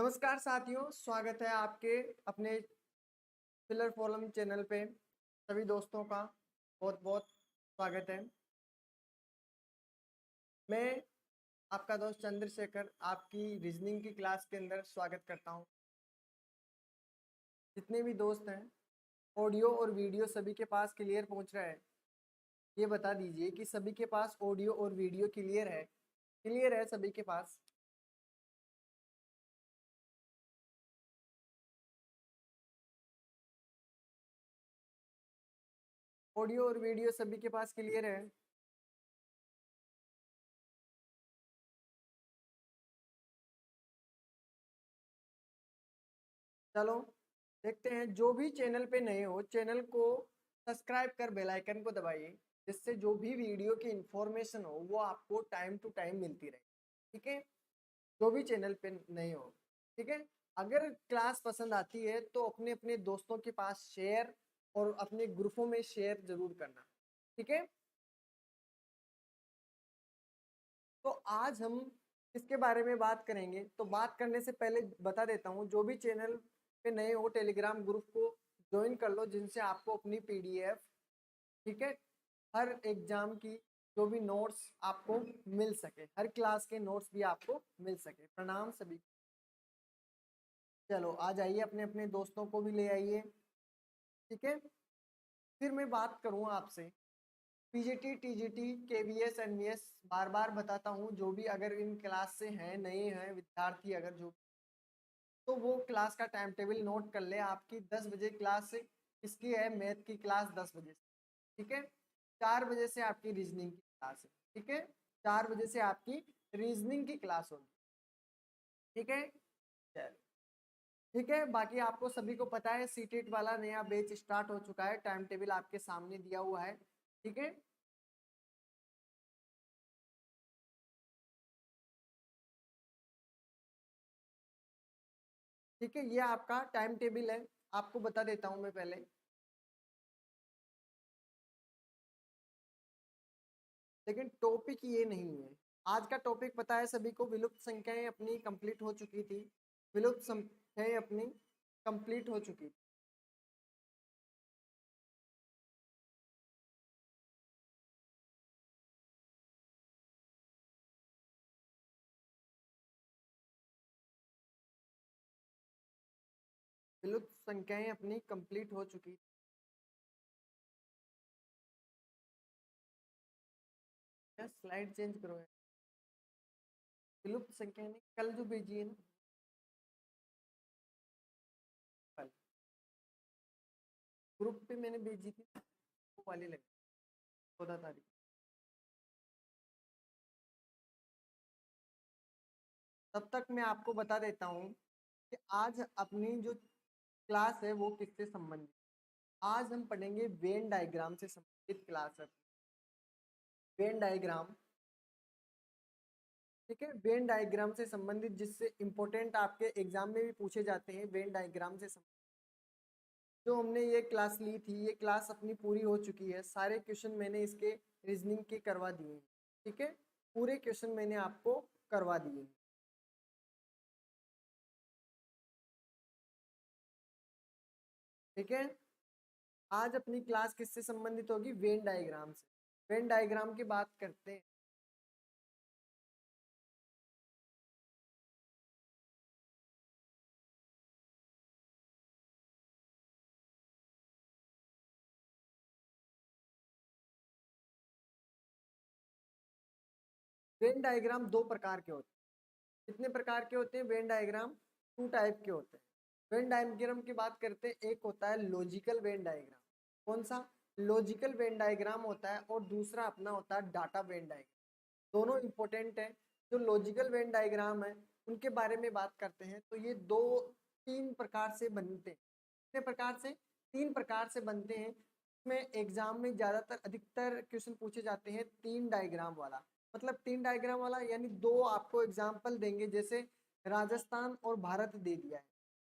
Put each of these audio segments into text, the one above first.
नमस्कार साथियों, स्वागत है आपके अपने फिलर फॉरम चैनल पे। सभी दोस्तों का बहुत बहुत स्वागत है। मैं आपका दोस्त चंद्रशेखर आपकी रीजनिंग की क्लास के अंदर स्वागत करता हूं। जितने भी दोस्त हैं, ऑडियो और वीडियो सभी के पास क्लियर पहुंच रहा है? ये बता दीजिए कि सभी के पास ऑडियो और वीडियो क्लियर है? क्लियर है सभी के पास? ऑडियो और वीडियो सभी के पास क्लियर है? चलो देखते हैं। जो भी चैनल पे नए हो, चैनल को सब्सक्राइब कर बेल आइकन को दबाइए, जिससे जो भी वीडियो की इंफॉर्मेशन हो वो आपको टाइम टू टाइम मिलती रहे। ठीक है, जो भी चैनल पे नए हो। ठीक है, अगर क्लास पसंद आती है तो अपने अपने दोस्तों के पास शेयर और अपने ग्रुपों में शेयर जरूर करना। ठीक है, तो आज हम किसके बारे में बात करेंगे? तो बात करने से पहले बता देता हूँ, जो भी चैनल पे नए हो टेलीग्राम ग्रुप को ज्वाइन कर लो, जिनसे आपको अपनी पीडीएफ, ठीक है, हर एग्जाम की जो भी नोट्स आपको मिल सके, हर क्लास के नोट्स भी आपको मिल सके। प्रणाम सभी। चलो आ जाइए, अपने अपने दोस्तों को भी ले आइए। ठीक है, फिर मैं बात करूँ आपसे। पीजीटी, टीजीटी, केवीएस, एनवीएस बार बार बताता हूँ, जो भी अगर इन क्लास से हैं, नए हैं विद्यार्थी अगर जो, तो वो क्लास का टाइम टेबल नोट कर ले। आपकी 10 बजे क्लास इसकी है, मैथ की क्लास 10 बजे से। ठीक है, 4 बजे से आपकी रीजनिंग की क्लास है। ठीक है, 4 बजे से आपकी रीजनिंग की क्लास होगी। ठीक है, चलो ठीक है। बाकी आपको सभी को पता है, सीटेट वाला नया बैच स्टार्ट हो चुका है, टाइम टेबल आपके सामने दिया हुआ है। ठीक है, ठीक है, ये आपका टाइम टेबल है, आपको बता देता हूं मैं पहले। लेकिन टॉपिक ये नहीं है। आज का टॉपिक पता है सभी को, विलुप्त संख्याएं अपनी कंप्लीट हो चुकी थी। विलुप्त संख्याएं अपनी कंप्लीट हो चुकी थी। विलुप्त संख्याएं अपनी कंप्लीट हो चुकी। क्या स्लाइड चेंज करो है? विलुप्त संख्याएं ने कल जो भेजी है ना, कल ग्रुप पे मैंने भेजी थी, वो वाली लगी 14 तारीख। तब तक मैं आपको बता देता हूँ कि आज अपनी जो क्लास है वो किससे संबंधित। आज हम पढ़ेंगे वेन डायग्राम से संबंधित क्लास है। वेन डायग्राम, ठीक है, वेन डायग्राम से संबंधित, जिससे इंपॉर्टेंट आपके एग्जाम में भी पूछे जाते हैं। वेन डायग्राम से संबंधित जो हमने ये क्लास ली थी, ये क्लास अपनी पूरी हो चुकी है। सारे क्वेश्चन मैंने इसके रीजनिंग के करवा दिए हैं। ठीक है, पूरे क्वेश्चन मैंने आपको करवा दिए हैं। ठीक है, आज अपनी क्लास किससे संबंधित होगी? वेन डायग्राम से। वेन डायग्राम की बात करते हैं। वेन डायग्राम दो प्रकार के होते हैं। कितने प्रकार के होते हैं वेन डायग्राम? टू टाइप के होते हैं। वेन डायग्राम की बात करते हैं, एक होता है लॉजिकल वेन डायग्राम। कौन सा? लॉजिकल वेन डायग्राम होता है, और दूसरा अपना होता है डाटा वेन डायग्राम। दोनों इंपॉर्टेंट है। जो लॉजिकल वेन डायग्राम है उनके बारे में बात करते हैं, तो ये दो तीन प्रकार से बनते हैं। कितने प्रकार से? तीन प्रकार से बनते हैं। इसमें एग्जाम में ज्यादातर अधिकतर क्वेश्चन पूछे जाते हैं तीन डायग्राम वाला। मतलब तीन डायग्राम वाला यानी दो आपको एग्जाम्पल देंगे, जैसे राजस्थान और भारत दे दिया है,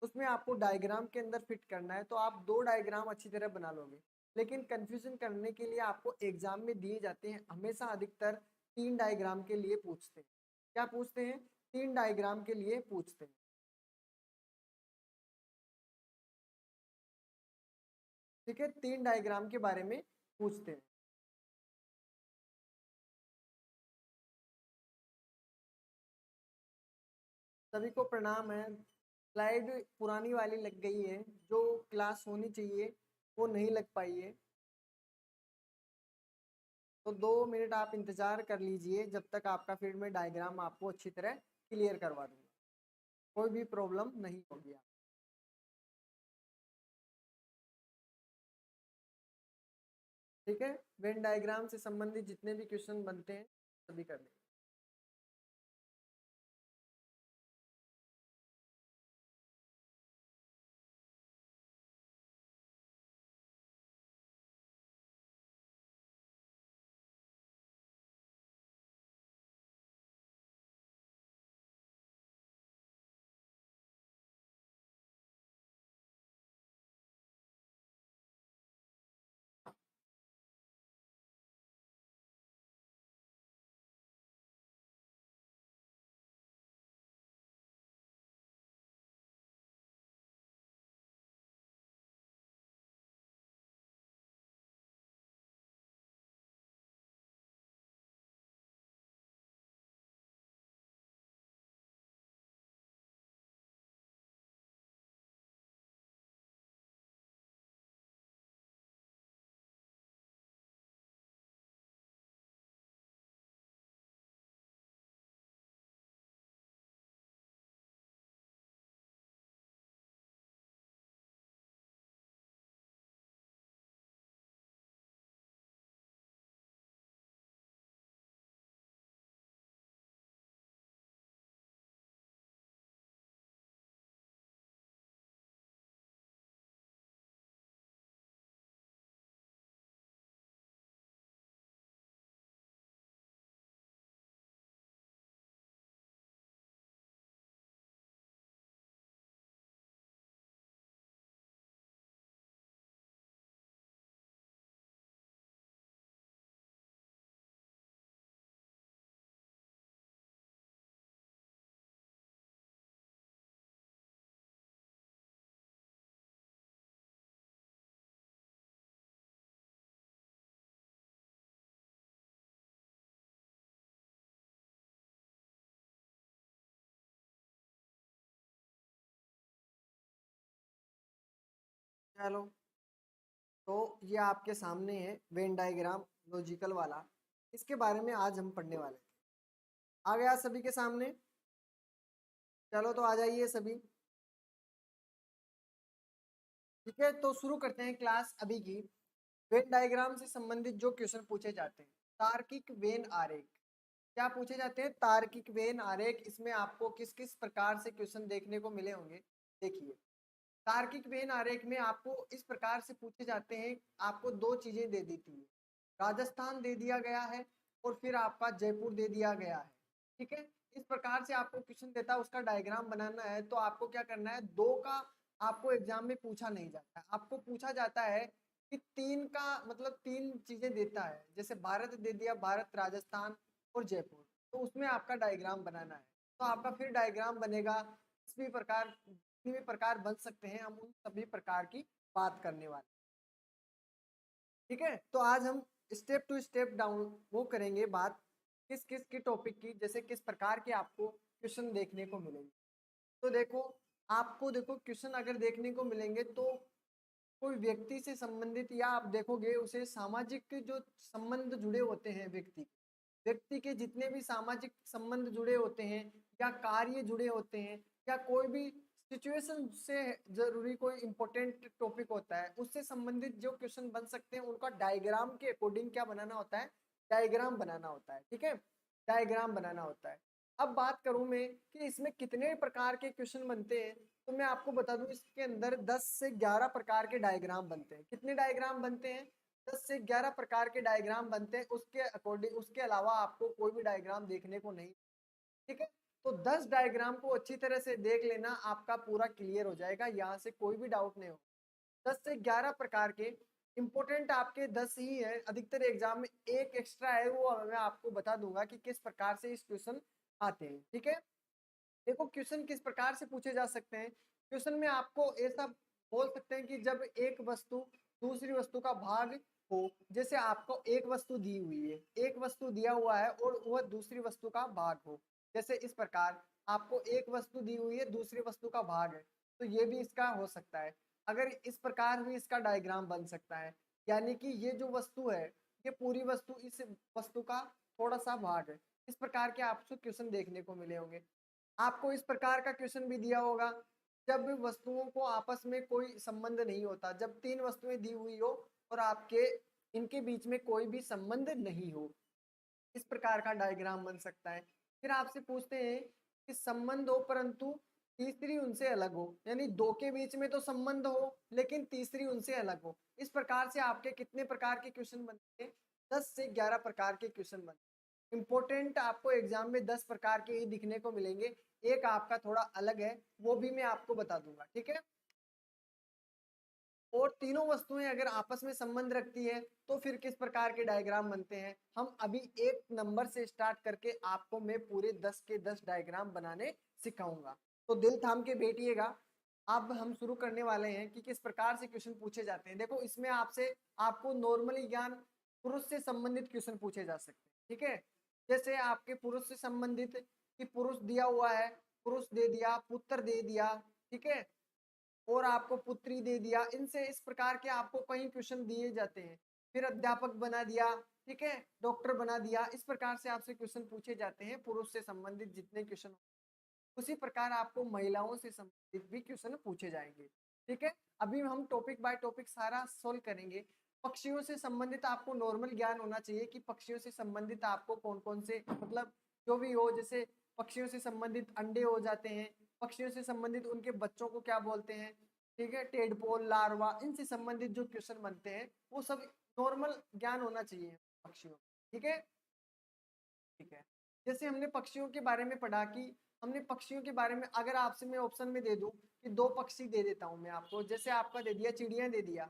उसमें आपको डायग्राम के अंदर फिट करना है, तो आप दो डायग्राम अच्छी तरह बना लोगे। लेकिन कंफ्यूजन करने के लिए आपको एग्जाम में दिए जाते हैं हमेशा अधिकतर तीन डायग्राम के लिए पूछते हैं। क्या पूछते हैं? तीन डायग्राम के लिए पूछते हैं। ठीक है, 3 डायग्राम के बारे में पूछते हैं। सभी को प्रणाम है। स्लाइड पुरानी वाली लग गई है, जो क्लास होनी चाहिए वो नहीं लग पाई है, तो 2 मिनट आप इंतजार कर लीजिए, जब तक आपका फिर मैं डायग्राम आपको अच्छी तरह क्लियर करवा दूंगा, कोई भी प्रॉब्लम नहीं होगी। ठीक है, वेन डायग्राम से संबंधित जितने भी क्वेश्चन बनते हैं सभी कर लेंगे। चलो, तो ये आपके सामने है वेन डायग्राम लॉजिकल वाला, इसके बारे में आज हम पढ़ने वाले हैं। आ गया सभी के सामने? चलो तो आ जाइए सभी। ठीक है, तो शुरू करते हैं क्लास अभी की। वेन डायग्राम से संबंधित जो क्वेश्चन पूछे जाते हैं, तार्किक वेन आरेख। क्या पूछे जाते हैं? तार्किक वेन आरेख। इसमें आपको किस किस प्रकार से क्वेश्चन देखने को मिले होंगे, देखिए। तार्किक वेन आरेख में आपको इस प्रकार से पूछे जाते हैं, आपको 2 चीजें दे दी थी, राजस्थान दे दिया गया है और फिर आपका जयपुर दे दिया गया है। ठीक है, इस प्रकार से आपको क्वेश्चन देता है, उसका डायग्राम बनाना है, तो आपको क्या करना है, 2 का आपको एग्जाम में पूछा नहीं जाता है, आपको पूछा जाता है कि 3 का मतलब 3 चीजें देता है, जैसे भारत दे दिया, भारत, राजस्थान और जयपुर, तो उसमें आपका डायग्राम बनाना है। तो आपका फिर डायग्राम बनेगा, इसी प्रकार किसी भी प्रकार बन सकते हैं, हम उन सभी प्रकार की बात करने वाले। ठीक है, तो आज हम स्टेप टू स्टेप डाउन वो करेंगे बात, किस किस की टॉपिक की, जैसे किस प्रकार के आपको क्वेश्चन देखने को मिलेंगे। तो देखो, आपको देखो क्वेश्चन अगर देखने को मिलेंगे तो कोई व्यक्ति से संबंधित, या आप देखोगे उसे सामाजिक जो संबंध जुड़े होते हैं, व्यक्ति व्यक्ति के जितने भी सामाजिक संबंध जुड़े होते हैं या कार्य जुड़े होते हैं या कोई भी सिचुएशन से जरूरी कोई इंपॉर्टेंट टॉपिक होता है, उससे संबंधित जो क्वेश्चन बन सकते हैं, उनका डायग्राम के अकॉर्डिंग क्या बनाना होता है, डायग्राम बनाना होता है। ठीक है, डायग्राम बनाना होता है। अब बात करूं मैं कि इसमें कितने प्रकार के क्वेश्चन बनते हैं, तो मैं आपको बता दूं, इसके अंदर 10 से 11 प्रकार के डायग्राम बनते हैं। कितने डायग्राम बनते हैं? 10 से 11 प्रकार के डायग्राम बनते हैं। उसके अकॉर्डिंग, उसके अलावा आपको कोई भी डायग्राम देखने को नहीं। ठीक है, तो 10 डायग्राम को अच्छी तरह से देख लेना, आपका पूरा क्लियर हो जाएगा, यहाँ से कोई भी डाउट नहीं हो। 10 से 11 प्रकार के इंपोर्टेंट आपके 10 ही है, अधिकतर एग्जाम में एक एक्स्ट्रा है, वो मैं आपको बता दूंगा कि किस प्रकार से इस क्वेश्चन आते हैं। ठीक है, देखो क्वेश्चन किस प्रकार से पूछे जा सकते हैं। क्वेश्चन में आपको ऐसा बोल सकते हैं कि जब एक वस्तु दूसरी वस्तु का भाग हो। जैसे आपको एक वस्तु दी हुई है, एक वस्तु दिया हुआ है और वह दूसरी वस्तु का भाग हो। जैसे इस प्रकार आपको एक वस्तु दी हुई है, दूसरी वस्तु का भाग है, तो ये भी इसका हो सकता है। अगर इस प्रकार भी इसका डायग्राम बन सकता है, यानी कि ये जो वस्तु है, ये पूरी वस्तु इस वस्तु का थोड़ा सा भाग है। इस प्रकार के आपको क्वेश्चन देखने को मिले होंगे। आपको इस प्रकार का क्वेश्चन भी दिया होगा जब वस्तुओं को आपस में कोई संबंध नहीं होता, जब तीन वस्तुएं दी हुई हो और आपके इनके बीच में कोई भी संबंध नहीं हो, इस प्रकार का डायग्राम बन सकता है। फिर आपसे पूछते हैं कि संबंध हो परंतु तीसरी उनसे अलग हो, यानी दो के बीच में तो संबंध हो लेकिन तीसरी उनसे अलग हो। इस प्रकार से आपके कितने प्रकार के क्वेश्चन बनते हैं? 10 से 11 प्रकार के क्वेश्चन बनते हैं। इंपॉर्टेंट आपको एग्जाम में 10 प्रकार के ही दिखने को मिलेंगे, एक आपका थोड़ा अलग है, वो भी मैं आपको बता दूंगा, ठीक है। और तीनों वस्तुएं अगर आपस में संबंध रखती है तो फिर किस प्रकार के डायग्राम बनते हैं, हम अभी एक नंबर से स्टार्ट करके आपको मैं पूरे 10 के 10 डायग्राम बनाने सिखाऊंगा। तो दिल थाम के बैठिएगा। अब हम शुरू करने वाले हैं कि किस प्रकार से क्वेश्चन पूछे जाते हैं। देखो, इसमें आपसे आपको नॉर्मली ज्ञान पुरुष से संबंधित क्वेश्चन पूछे जा सकते हैं, ठीक है। जैसे आपके पुरुष से संबंधित कि पुरुष दिया हुआ है, पुरुष दे दिया, पुत्र दे दिया, ठीक है, और आपको पुत्री दे दिया। इनसे इस प्रकार के आपको कई क्वेश्चन दिए जाते हैं। फिर अध्यापक बना दिया, ठीक है, डॉक्टर बना दिया। इस प्रकार से आपसे क्वेश्चन पूछे जाते हैं पुरुष से संबंधित जितने क्वेश्चन। उसी प्रकार आपको महिलाओं से संबंधित भी क्वेश्चन पूछे जाएंगे, ठीक है। अभी हम टॉपिक बाय टॉपिक सारा सोल्व करेंगे। पक्षियों से संबंधित आपको नॉर्मल ज्ञान होना चाहिए कि पक्षियों से संबंधित आपको कौन कौन से, मतलब जो भी हो, जैसे पक्षियों से संबंधित अंडे हो जाते हैं, पक्षियों से संबंधित उनके बच्चों को क्या बोलते हैं, ठीक है, टेडपोल, लार्वा, इनसे संबंधित जो क्वेश्चन बनते हैं वो सब नॉर्मल ज्ञान होना चाहिए पक्षियों, ठीक है। ठीक है, जैसे हमने पक्षियों के बारे में पढ़ा कि हमने पक्षियों के बारे में, अगर आपसे मैं ऑप्शन में दे दूं कि दो पक्षी दे देता हूं मैं आपको, जैसे आपका दे दिया चिड़िया, दे दिया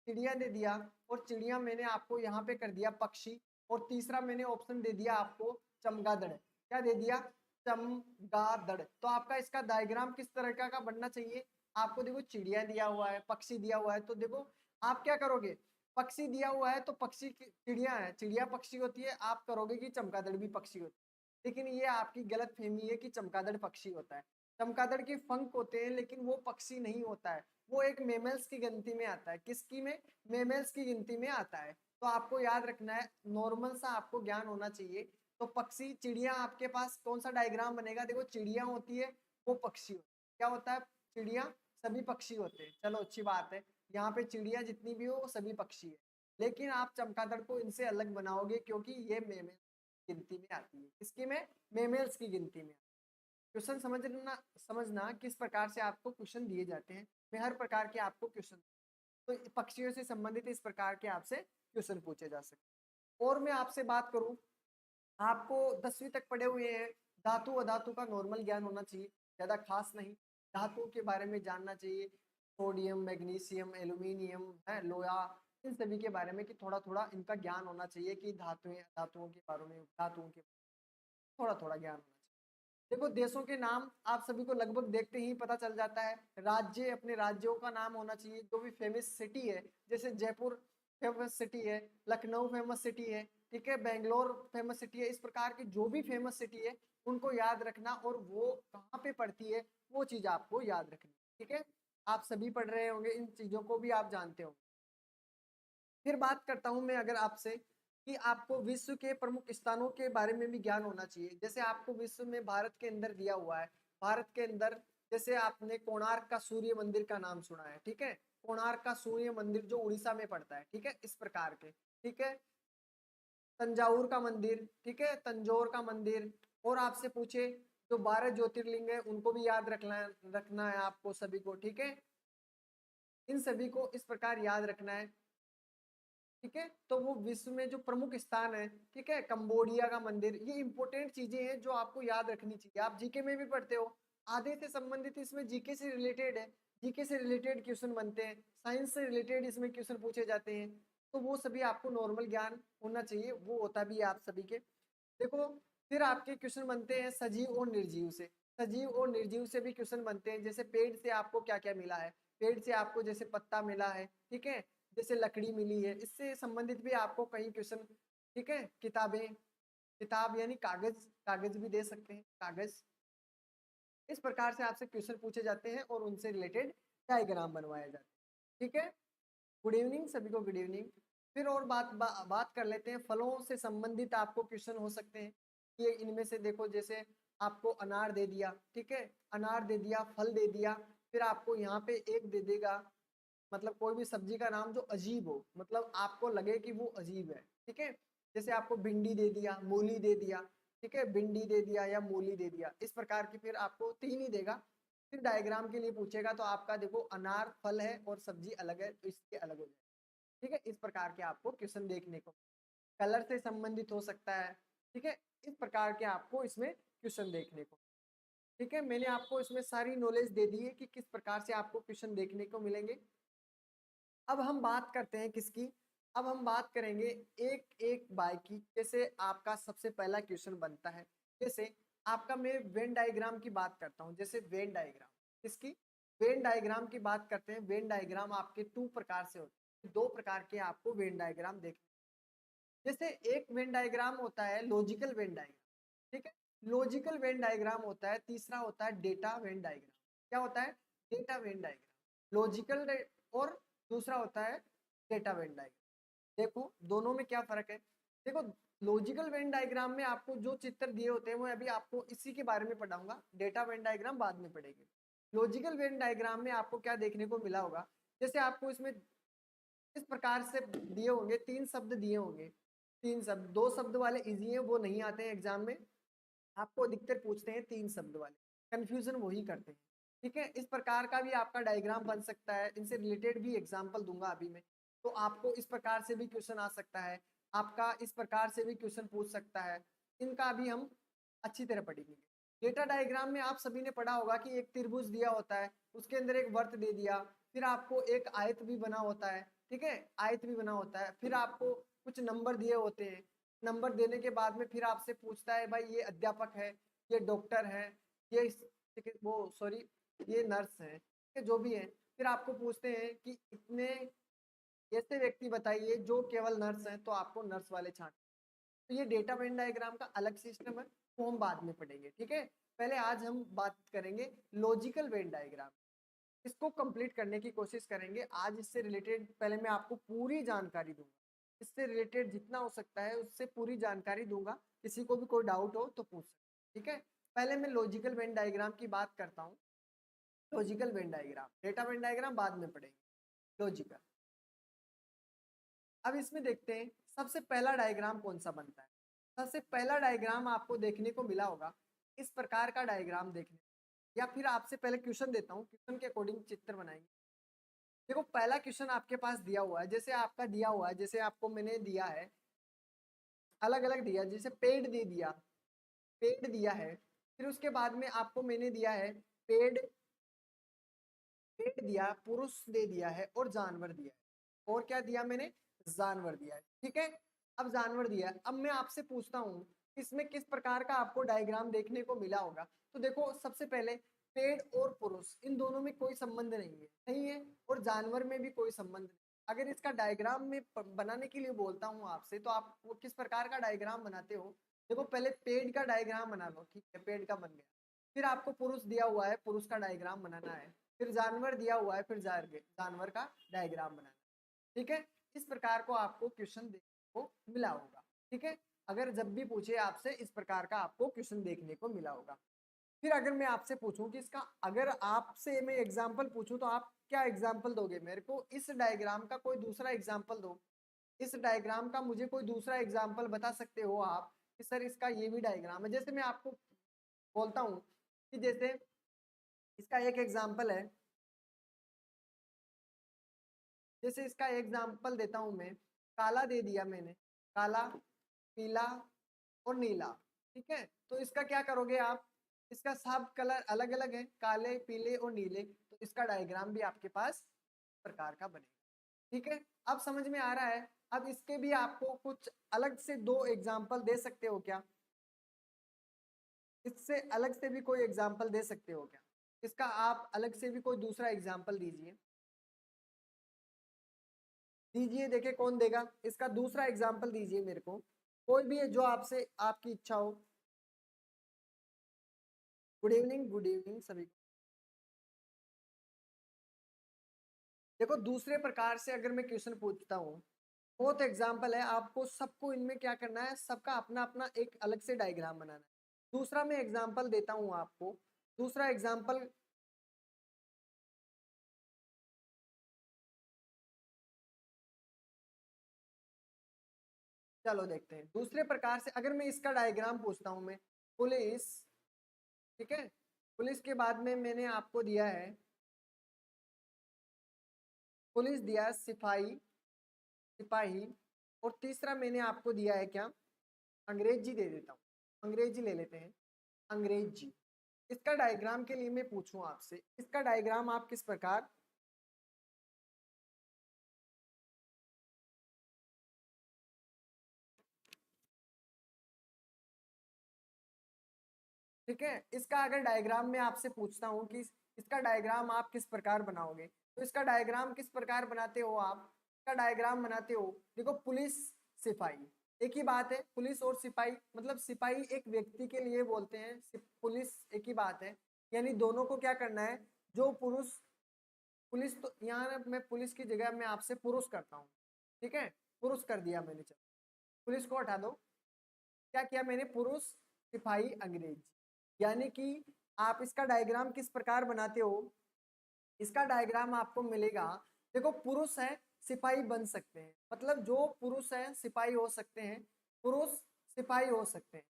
चिड़िया, दे दिया, और चिड़िया मैंने आपको यहाँ पे कर दिया पक्षी, और तीसरा मैंने ऑप्शन दे दिया आपको चमगादड़। क्या दे दिया? चमगादड़। तो आपका इसका डायग्राम किस तरह का बनना चाहिए? आपको देखो चिड़िया दिया हुआ है, पक्षी दिया हुआ है, तो देखो आप क्या करोगे, पक्षी दिया हुआ है तो पक्षी चिड़िया है, चिड़िया पक्षी होती है, आप करोगे कि चमगादड़ भी पक्षी होती है। लेकिन ये आपकी गलत फहमी है कि चमगादड़ पक्षी होता है। चमगादड़ के पंख होते हैं लेकिन वो पक्षी नहीं होता है, वो एक मेमल्स की गिनती में आता है। किसकी में? मेमल्स की गिनती में आता है। तो आपको याद रखना है, नॉर्मल सा आपको ज्ञान होना चाहिए। तो पक्षी, चिड़िया, आपके पास कौन सा डायग्राम बनेगा? देखो चिड़िया होती है, वो पक्षी होती है। क्या होता है? चिड़िया सभी पक्षी होते हैं, चलो अच्छी बात है। यहाँ पे चिड़िया जितनी भी हो वो सभी पक्षी है, लेकिन आप चमगादड़ को इनसे अलग बनाओगे क्योंकि ये मेमल्स की गिनती में आती है। किसकी में? मेमल्स की गिनती में। क्वेश्चन समझना किस प्रकार से आपको क्वेश्चन दिए जाते हैं। मैं हर प्रकार के आपको क्वेश्चन, तो पक्षियों से संबंधित इस प्रकार के आपसे क्वेश्चन पूछे जा सकते हैं। और मैं आपसे बात करूं, आपको 10वीं तक पढ़े हुए हैं, धातु अधातु का नॉर्मल ज्ञान होना चाहिए, ज्यादा खास नहीं। धातुओं के बारे में जानना चाहिए, सोडियम, मैग्नीशियम, एल्यूमिनियम है, लोहा, इन सभी के बारे में कि थोड़ा थोड़ा इनका ज्ञान होना चाहिए कि धातुएं, धातुओं के बारे में, धातुओं के थोड़ा थोड़ा ज्ञान होना चाहिए। देखो देशों के नाम आप सभी को लगभग देखते ही पता चल जाता है। राज्य, अपने राज्यों का नाम होना चाहिए, जो भी फेमस सिटी है, जैसे जयपुर फेमस सिटी है, लखनऊ फेमस सिटी है, ठीक है, बेंगलोर फेमस सिटी है। इस प्रकार की जो भी फेमस सिटी है उनको याद रखना, और वो कहाँ पे पड़ती है वो चीज आपको याद रखनी, ठीक है। आप सभी पढ़ रहे होंगे, इन चीजों को भी आप जानते हो। फिर बात करता हूं मैं अगर आपसे कि आपको विश्व के प्रमुख स्थानों के बारे में भी ज्ञान होना चाहिए। जैसे आपको विश्व में भारत के अंदर दिया हुआ है, भारत के अंदर जैसे आपने कोणार्क का सूर्य मंदिर का नाम सुना है, ठीक है, कोणार्क का सूर्य मंदिर जो उड़ीसा में पड़ता है, ठीक है, इस प्रकार के, ठीक है, तंजावुर का मंदिर, ठीक है, तंजौर का मंदिर। और आपसे पूछे जो 12 ज्योतिर्लिंग है उनको भी याद रखना है आपको सभी को, ठीक है, इन सभी को इस प्रकार याद रखना है, ठीक है। तो वो विश्व में जो प्रमुख स्थान है, ठीक है, कंबोडिया का मंदिर, ये इंपॉर्टेंट चीजें हैं जो आपको याद रखनी चाहिए। आप जीके में भी पढ़ते हो, आधे से संबंधित इसमें जीके से रिलेटेड है, जीके से रिलेटेड क्वेश्चन बनते हैं, साइंस से रिलेटेड इसमें क्वेश्चन पूछे जाते हैं। तो वो सभी आपको नॉर्मल ज्ञान होना चाहिए, वो होता भी है आप सभी के। देखो, फिर आपके क्वेश्चन बनते हैं सजीव और निर्जीव से। सजीव और निर्जीव से भी क्वेश्चन बनते हैं, जैसे पेड़ से आपको क्या क्या मिला है, पेड़ से आपको जैसे पत्ता मिला है, ठीक है, जैसे लकड़ी मिली है, इससे संबंधित भी आपको कई क्वेश्चन, ठीक है, किताबें, किताब यानी कागज, कागज भी दे सकते हैं, कागज। इस प्रकार से आपसे क्वेश्चन पूछे जाते हैं और उनसे रिलेटेड डायग्राम बनवाए जाते हैं, ठीक है। गुड इवनिंग सभी को, गुड इवनिंग। फिर और बात कर लेते हैं, फलों से संबंधित आपको क्वेश्चन हो सकते हैं। ये इनमें से देखो, जैसे आपको अनार दे दिया, ठीक है, अनार दे दिया, फल दे दिया, फिर आपको यहाँ पे एक दे देगा, मतलब कोई भी सब्जी का नाम जो अजीब हो, मतलब आपको लगे कि वो अजीब है, ठीक है। जैसे आपको भिंडी दे दिया, मूली दे दिया, ठीक है, भिंडी दे दिया या मूली दे दिया, इस प्रकार की, फिर आपको तीन ही देगा। फिर डायग्राम के लिए पूछेगा तो आपका देखो अनार फल है और सब्जी अलग है, तो इसके अलग हो जाए, ठीक है। इस प्रकार के आपको क्वेश्चन देखने को, कलर से संबंधित हो सकता है, ठीक है। इस प्रकार के आपको इसमें क्वेश्चन देखने को, ठीक है। मैंने आपको इसमें सारी नॉलेज दे दी है कि किस प्रकार से आपको क्वेश्चन देखने को मिलेंगे। अब हम बात करते हैं किसकी, अब हम बात करेंगे एक एक बाय की। जैसे आपका सबसे पहला क्वेश्चन बनता है, जैसे आपका, मैं वेन डायग्राम की बात करता हूँ। जैसे वेन डायग्राम, किसकी, वेन डायग्राम की बात करते हैं। वेन डायग्राम आपके दो प्रकार से होते हैं, दो प्रकार के आपको वेन डायग्राम देखने। जैसे एक वेन डायग्राम होता है लॉजिकल वेन डायग्राम, ठीक है, लॉजिकल वेन डायग्राम होता है। तीसरा होता है डेटा वेन डायग्राम। क्या होता है, डेटा वेन डायग्राम, लॉजिकल, और दूसरा होता है डेटा वेन डायग्राम। देखो दोनों में क्या फर्क है। देखो लॉजिकल वेन डायग्राम में आपको जो चित्र दिए होते हैं वो अभी आपको इसी के बारे में पढ़ाऊंगा, डेटा वेन डायग्राम बाद में पढ़ेंगे। लॉजिकल वेन डायग्राम में आपको क्या देखने को मिला होगा, जैसे आपको इसमें इस प्रकार से दिए होंगे, तीन शब्द दिए होंगे, तीन शब्द, दो शब्द वाले इजी हैं, वो नहीं आते हैं एग्जाम में, आपको अधिकतर पूछते हैं तीन शब्द वाले, कंफ्यूजन वही करते हैं, ठीक है। इस प्रकार का भी आपका डायग्राम बन सकता है, इनसे रिलेटेड भी एग्जाम्पल दूंगा अभी मैं। तो आपको इस प्रकार से भी क्वेश्चन आ सकता है, आपका इस प्रकार से भी क्वेश्चन पूछ सकता है, इनका भी हम अच्छी तरह पढ़ेंगे। डेटा डायग्राम में आप सभी ने पढ़ा होगा कि एक त्रिभुज दिया होता है, उसके अंदर एक वर्त दे दिया, फिर आपको एक आयत भी बना होता है, ठीक है, आयत भी बना होता है, फिर आपको कुछ नंबर दिए होते हैं। नंबर देने के बाद में फिर आपसे पूछता है भाई ये अध्यापक है, ये डॉक्टर है, ये वो सॉरी ये नर्स है, ठीक है, जो भी है। फिर आपको पूछते हैं कि इतने ऐसे व्यक्ति बताइए जो केवल नर्स हैं, तो आपको नर्स वाले छांट। तो ये डेटा वेन डायग्राम का अलग सिस्टम है, वो हम बाद में पढ़ेंगे, ठीक है। पहले आज हम बात करेंगे लॉजिकल वेन डायग्राम, इसको कंप्लीट करने की कोशिश करेंगे आज। इससे रिलेटेड पहले मैं आपको पूरी जानकारी दूंगा, इससे रिलेटेड जितना हो सकता है उससे पूरी जानकारी दूंगा, किसी को भी कोई डाउट हो तो पूछ सकते, ठीक है। पहले मैं लॉजिकल वेन डायग्राम की बात करता हूँ। Logical Venn diagram, data Venn diagram बाद में पढ़ेंगे, लॉजिकल। अब इसमें देखते हैं सबसे पहला डायग्राम कौन सा बनता है। सबसे पहला डायग्राम आपको देखने को मिला होगा, इस प्रकार का डायग्राम देखने, या फिर आपसे पहले क्वेश्चन देता हूँ, क्वेश्चन के अकॉर्डिंग चित्र बनाएंगे। देखो पहला क्वेश्चन आपके पास दिया हुआ है, जैसे आपका दिया हुआ है, जैसे आपको मैंने दिया है अलग अलग दिया, जैसे पेड़ दे दिया, पेड़ दिया है, फिर उसके बाद में आपको मैंने दिया है पेड़, पेड़ दिया, पुरुष दे दिया है और जानवर दिया है। और क्या दिया मैंने, जानवर दिया है, ठीक है। अब जानवर दिया है, अब मैं आपसे पूछता हूँ इसमें किस प्रकार का आपको डायग्राम देखने को मिला होगा। तो देखो सबसे पहले पेड़ और पुरुष, इन दोनों में कोई संबंध नहीं है, नहीं है, और जानवर में भी कोई संबंध नहीं। अगर इसका डायग्राम में बनाने के लिए बोलता हूँ आपसे, तो आप वो किस प्रकार का डायग्राम बनाते हो। देखो पहले पेड़ का डायग्राम बना लो, ठीक है, पेड़ का बन गया। फिर आपको पुरुष दिया हुआ है, पुरुष का डायग्राम बनाना है। फिर जानवर दिया हुआ है, फिर जानवर का डायग्राम बनाना, ठीक है। इस प्रकार को आपको क्वेश्चन देखने को मिला होगा, ठीक है। अगर जब भी पूछे आपसे, इस प्रकार का आपको क्वेश्चन देखने को मिला होगा। फिर अगर मैं आपसे पूछूं कि इसका, अगर आपसे मैं एग्जाम्पल पूछूं तो आप क्या एग्जाम्पल दोगे मेरे को, इस डायग्राम का कोई दूसरा एग्जाम्पल दो। इस डायग्राम का मुझे कोई दूसरा एग्जाम्पल बता सकते हो आप कि सर इसका ये भी डायग्राम है। जैसे मैं आपको बोलता हूँ कि जैसे इसका एक एग्जाम्पल है, जैसे इसका एग्जाम्पल देता हूं मैं, काला दे दिया मैंने, काला, पीला और नीला, ठीक है। तो इसका क्या करोगे आप, इसका सब कलर अलग अलग है, काले पीले और नीले, तो इसका डायग्राम भी आपके पास इस प्रकार का बनेगा, ठीक है। अब समझ में आ रहा है। अब इसके भी आपको कुछ अलग से दो एग्जाम्पल दे सकते हो क्या, इससे अलग से भी कोई एग्जाम्पल दे सकते हो क्या, इसका आप अलग से भी कोई दूसरा एग्जाम्पल दीजिए, दीजिए, देखे कौन देगा। इसका दूसरा एग्जाम्पल दीजिए मेरे को, कोई भी है जो आपसे आपकी इच्छा हो। गुड इवनिंग, गुड इवनिंग सभी को। देखो दूसरे प्रकार से अगर मैं क्वेश्चन पूछता हूँ, बहुत एग्जाम्पल है, आपको सबको इनमें क्या करना है, सबका अपना अपना एक अलग से डायग्राम बनाना है। दूसरा मैं एग्जाम्पल देता हूँ आपको, दूसरा एग्जाम्पल चलो देखते हैं। दूसरे प्रकार से अगर मैं इसका डायग्राम पूछता हूँ, मैं पुलिस, ठीक है, पुलिस के बाद में मैंने आपको दिया है, पुलिस दिया, सिपाही, सिपाही, और तीसरा मैंने आपको दिया है क्या, अंग्रेजी दे देता हूँ, अंग्रेजी ले लेते हैं, अंग्रेजी। इसका डायग्राम के लिए मैं पूछूं आपसे, इसका डायग्राम आप किस प्रकार, ठीक है, इसका अगर डायग्राम मैं आपसे पूछता हूँ कि इसका डायग्राम आप किस प्रकार बनाओगे, तो इसका डायग्राम किस प्रकार बनाते हो आप, इसका डायग्राम बनाते हो, देखो पुलिस, सिपाही, एक ही बात है, पुलिस और सिपाही, मतलब सिपाही एक व्यक्ति के लिए बोलते हैं, पुलिस एक ही बात है, यानी दोनों को क्या करना है, जो पुरुष, पुलिस तो यहाँ मैं पुलिस की जगह मैं आपसे पुरुष करता हूँ, ठीक है, पुरुष कर दिया मैंने, चलो पुलिस को हटा दो, क्या किया मैंने, पुरुष, सिपाही, अंग्रेज, यानी कि आप इसका डायग्राम किस प्रकार बनाते हो, इसका डायग्राम आपको मिलेगा, देखो पुरुष है, सिपाही बन सकते हैं, मतलब जो पुरुष है सिपाही हो सकते हैं, पुरुष सिपाही हो सकते हैं,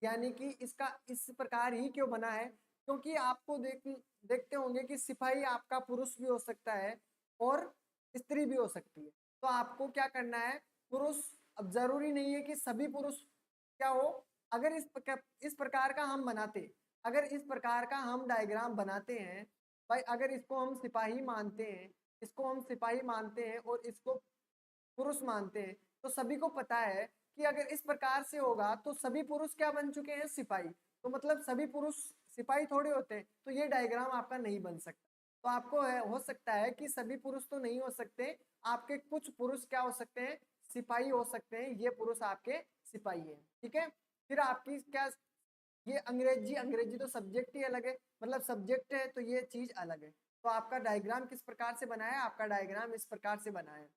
यानी कि इसका इस प्रकार ही क्यों बना है, क्योंकि आपको देखते होंगे कि सिपाही आपका पुरुष भी हो सकता है और स्त्री भी हो सकती है, तो आपको क्या करना है, पुरुष, अब जरूरी नहीं है कि सभी पुरुष क्या हो, अगर इस प्रकार का हम बनाते, अगर इस प्रकार का हम डायग्राम बनाते हैं भाई, अगर इसको हम सिपाही मानते हैं, इसको हम सिपाही मानते हैं और इसको पुरुष मानते हैं, तो सभी को पता है कि अगर इस प्रकार से होगा तो सभी पुरुष क्या बन चुके हैं, सिपाही, तो मतलब सभी पुरुष सिपाही थोड़े होते हैं, तो ये डायग्राम आपका नहीं बन सकता, तो आपको हो सकता है कि सभी पुरुष तो नहीं हो सकते, आपके कुछ पुरुष क्या हो सकते हैं, सिपाही हो सकते हैं, ये पुरुष आपके सिपाही है, ठीक है। फिर आपकी क्या, ये अंग्रेजी, अंग्रेजी तो सब्जेक्ट ही अलग है, मतलब सब्जेक्ट है तो ये चीज अलग है, तो आपका डायग्राम किस प्रकार से बनाया, आपका डायग्राम इस प्रकार से बनाया,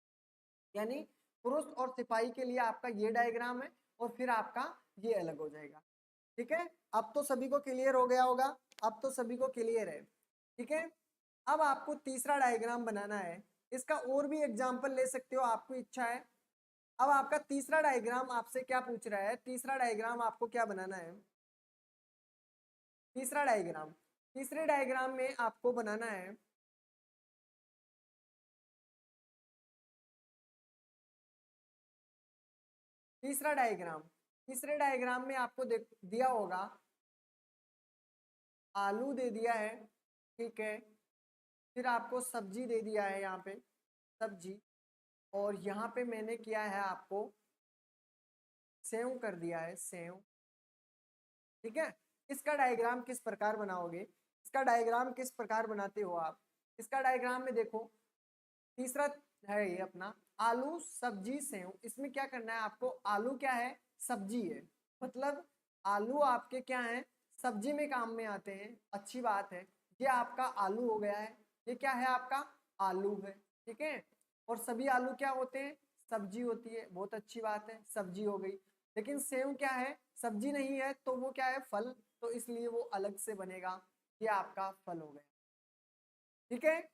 यानी पुरुष और सिपाही के लिए आपका ये डायग्राम है और फिर आपका ये अलग हो जाएगा, ठीक है। अब तो सभी को क्लियर हो गया होगा, अब तो सभी को क्लियर है, ठीक है। अब आपको तीसरा डायग्राम बनाना है, इसका और भी एग्जाम्पल ले सकते हो, आपको इच्छा है। अब आपका तीसरा डायग्राम आपसे क्या पूछ रहा है, तीसरा डायग्राम आपको क्या बनाना है, तीसरा डायग्राम, तीसरे डायग्राम में आपको बनाना है, तीसरा डायग्राम, तीसरे डायग्राम में आपको दिया होगा, आलू दे दिया है, ठीक है, फिर आपको सब्जी दे दिया है यहाँ पे, सब्जी, और यहाँ पे मैंने किया है आपको सेव कर दिया है, सेव, ठीक है। इसका डायग्राम किस प्रकार बनाओगे, इसका डायग्राम किस प्रकार बनाते हो आप, इसका डायग्राम में देखो, तीसरा है ये अपना आलू सब्जी सेव, इसमें क्या करना है आपको, आलू क्या है, सब्जी है, मतलब आलू आपके क्या है, सब्जी में काम में आते हैं, अच्छी बात है, ये आपका आलू हो गया है, ये क्या है आपका, आलू है, ठीक है, और सभी आलू क्या होते हैं, सब्जी होती है, बहुत अच्छी बात है, सब्जी हो गई, लेकिन सेव क्या है, सब्जी नहीं है, तो वो क्या है, फल, तो इसलिए वो अलग से बनेगा, ये आपका फल हो गया, ठीक है।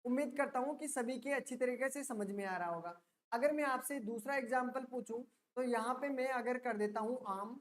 उम्मीद करता हूँ कि सभी के अच्छी तरीके से समझ में आ रहा होगा। अगर मैं आपसे दूसरा एग्जाम्पल पूछूं, तो यहाँ पे मैं अगर कर देता हूँ आम,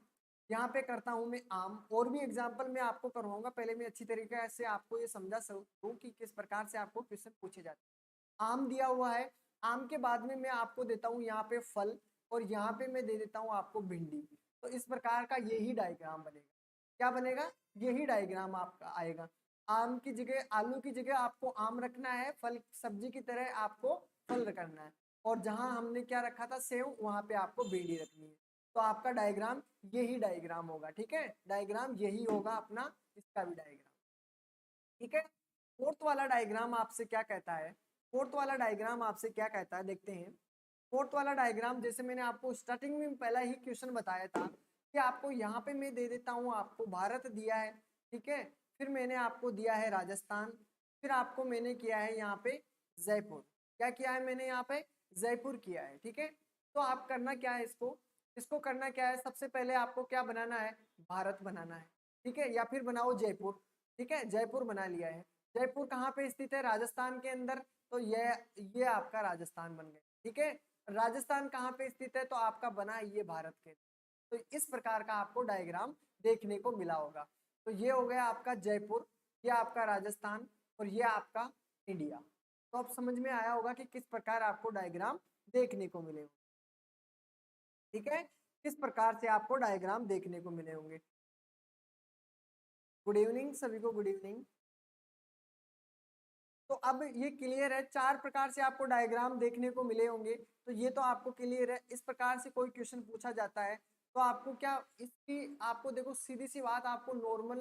यहाँ पे करता हूँ मैं आम, और भी एग्जाम्पल मैं आपको करवाऊंगा, पहले मैं अच्छी तरीके से आपको ये समझा सकूँ कि किस प्रकार से आपको क्वेश्चन पूछे जाते हैं। आम दिया हुआ है, आम के बाद में मैं आपको देता हूँ यहाँ पे फल, और यहाँ पे मैं दे देता हूँ आपको भिंडी, तो इस प्रकार का यही डायग्राम बनेगा, क्या बनेगा, यही डायग्राम आपका आएगा, आम की जगह, आलू की जगह आपको आम रखना है, फल सब्जी की तरह आपको फल करना है, और जहां हमने क्या रखा था, सेव, वहां पे आपको भिंडी रखनी है, तो आपका डायग्राम यही डायग्राम होगा, ठीक है, डायग्राम यही होगा अपना, इसका भी डायग्राम, ठीक है। फोर्थ वाला डायग्राम आपसे क्या कहता है, फोर्थ वाला डायग्राम आपसे क्या कहता है देखते हैं। फोर्थ वाला डायग्राम जैसे मैंने आपको स्टार्टिंग में पहला ही क्वेश्चन बताया था कि आपको यहाँ पे मैं दे देता हूँ, आपको भारत दिया है, ठीक है, फिर मैंने आपको दिया है राजस्थान, फिर आपको मैंने किया है यहाँ पे जयपुर। क्या किया है मैंने यहाँ पे? जयपुर किया है, ठीक है। तो आप करना क्या है, इसको इसको करना क्या है, सबसे पहले आपको क्या बनाना है, भारत बनाना है, ठीक है, या फिर बनाओ जयपुर, ठीक है, जयपुर बना लिया है। जयपुर कहाँ पे स्थित है? राजस्थान के अंदर, तो ये आपका राजस्थान बन गया, ठीक है। राजस्थान कहाँ पे स्थित है? तो आपका बना ये भारत के। तो इस प्रकार का आपको डायग्राम देखने को मिला होगा। तो ये हो गया आपका जयपुर, ये आपका राजस्थान, और ये आपका इंडिया। तो अब समझ में आया होगा कि किस प्रकार आपको डायग्राम देखने को मिले, ठीक है, किस प्रकार से आपको डायग्राम देखने को मिले होंगे। गुड इवनिंग सभी को, गुड इवनिंग। तो अब ये क्लियर है, चार प्रकार से आपको डायग्राम देखने को मिले होंगे, तो ये तो आपको क्लियर है। इस प्रकार से कोई क्वेश्चन पूछा जाता है तो आपको क्या, इसकी आपको देखो सीधी सी बात, आपको नॉर्मल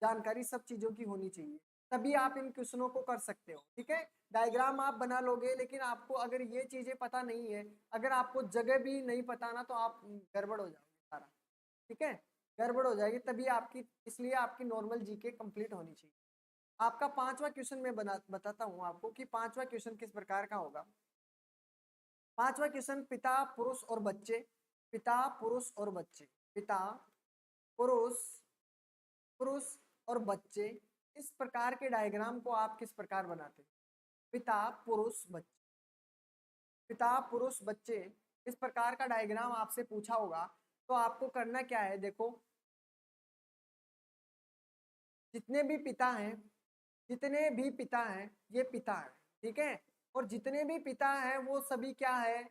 जानकारी सब चीजों की होनी चाहिए, तभी आप इन क्वेश्चनों को कर सकते हो, ठीक है। डायग्राम आप बना लोगे, लेकिन आपको अगर ये चीजें पता नहीं है, अगर आपको जगह भी नहीं पता ना, तो आप गड़बड़ हो जाओगे सारा, ठीक है, गड़बड़ हो जाएगी। तभी आपकी, इसलिए आपकी नॉर्मल जीके कंप्लीट होनी चाहिए। आपका पांचवा क्वेश्चन मैं बताता हूं आपको कि पांचवा क्वेश्चन किस प्रकार का होगा। पांचवा क्वेश्चन, पिता पुरुष और बच्चे, पिता पुरुष और बच्चे, पिता पुरुष पुरुष और बच्चे, इस प्रकार के डायग्राम को आप किस प्रकार बनाते हैं? पिता पुरुष बच्चे, पिता पुरुष बच्चे, इस प्रकार का डायग्राम आपसे पूछा होगा, तो आपको करना क्या है, देखो जितने भी पिता हैं, जितने भी पिता हैं, ये पिता है, ठीक है, और जितने भी पिता हैं वो सभी क्या है,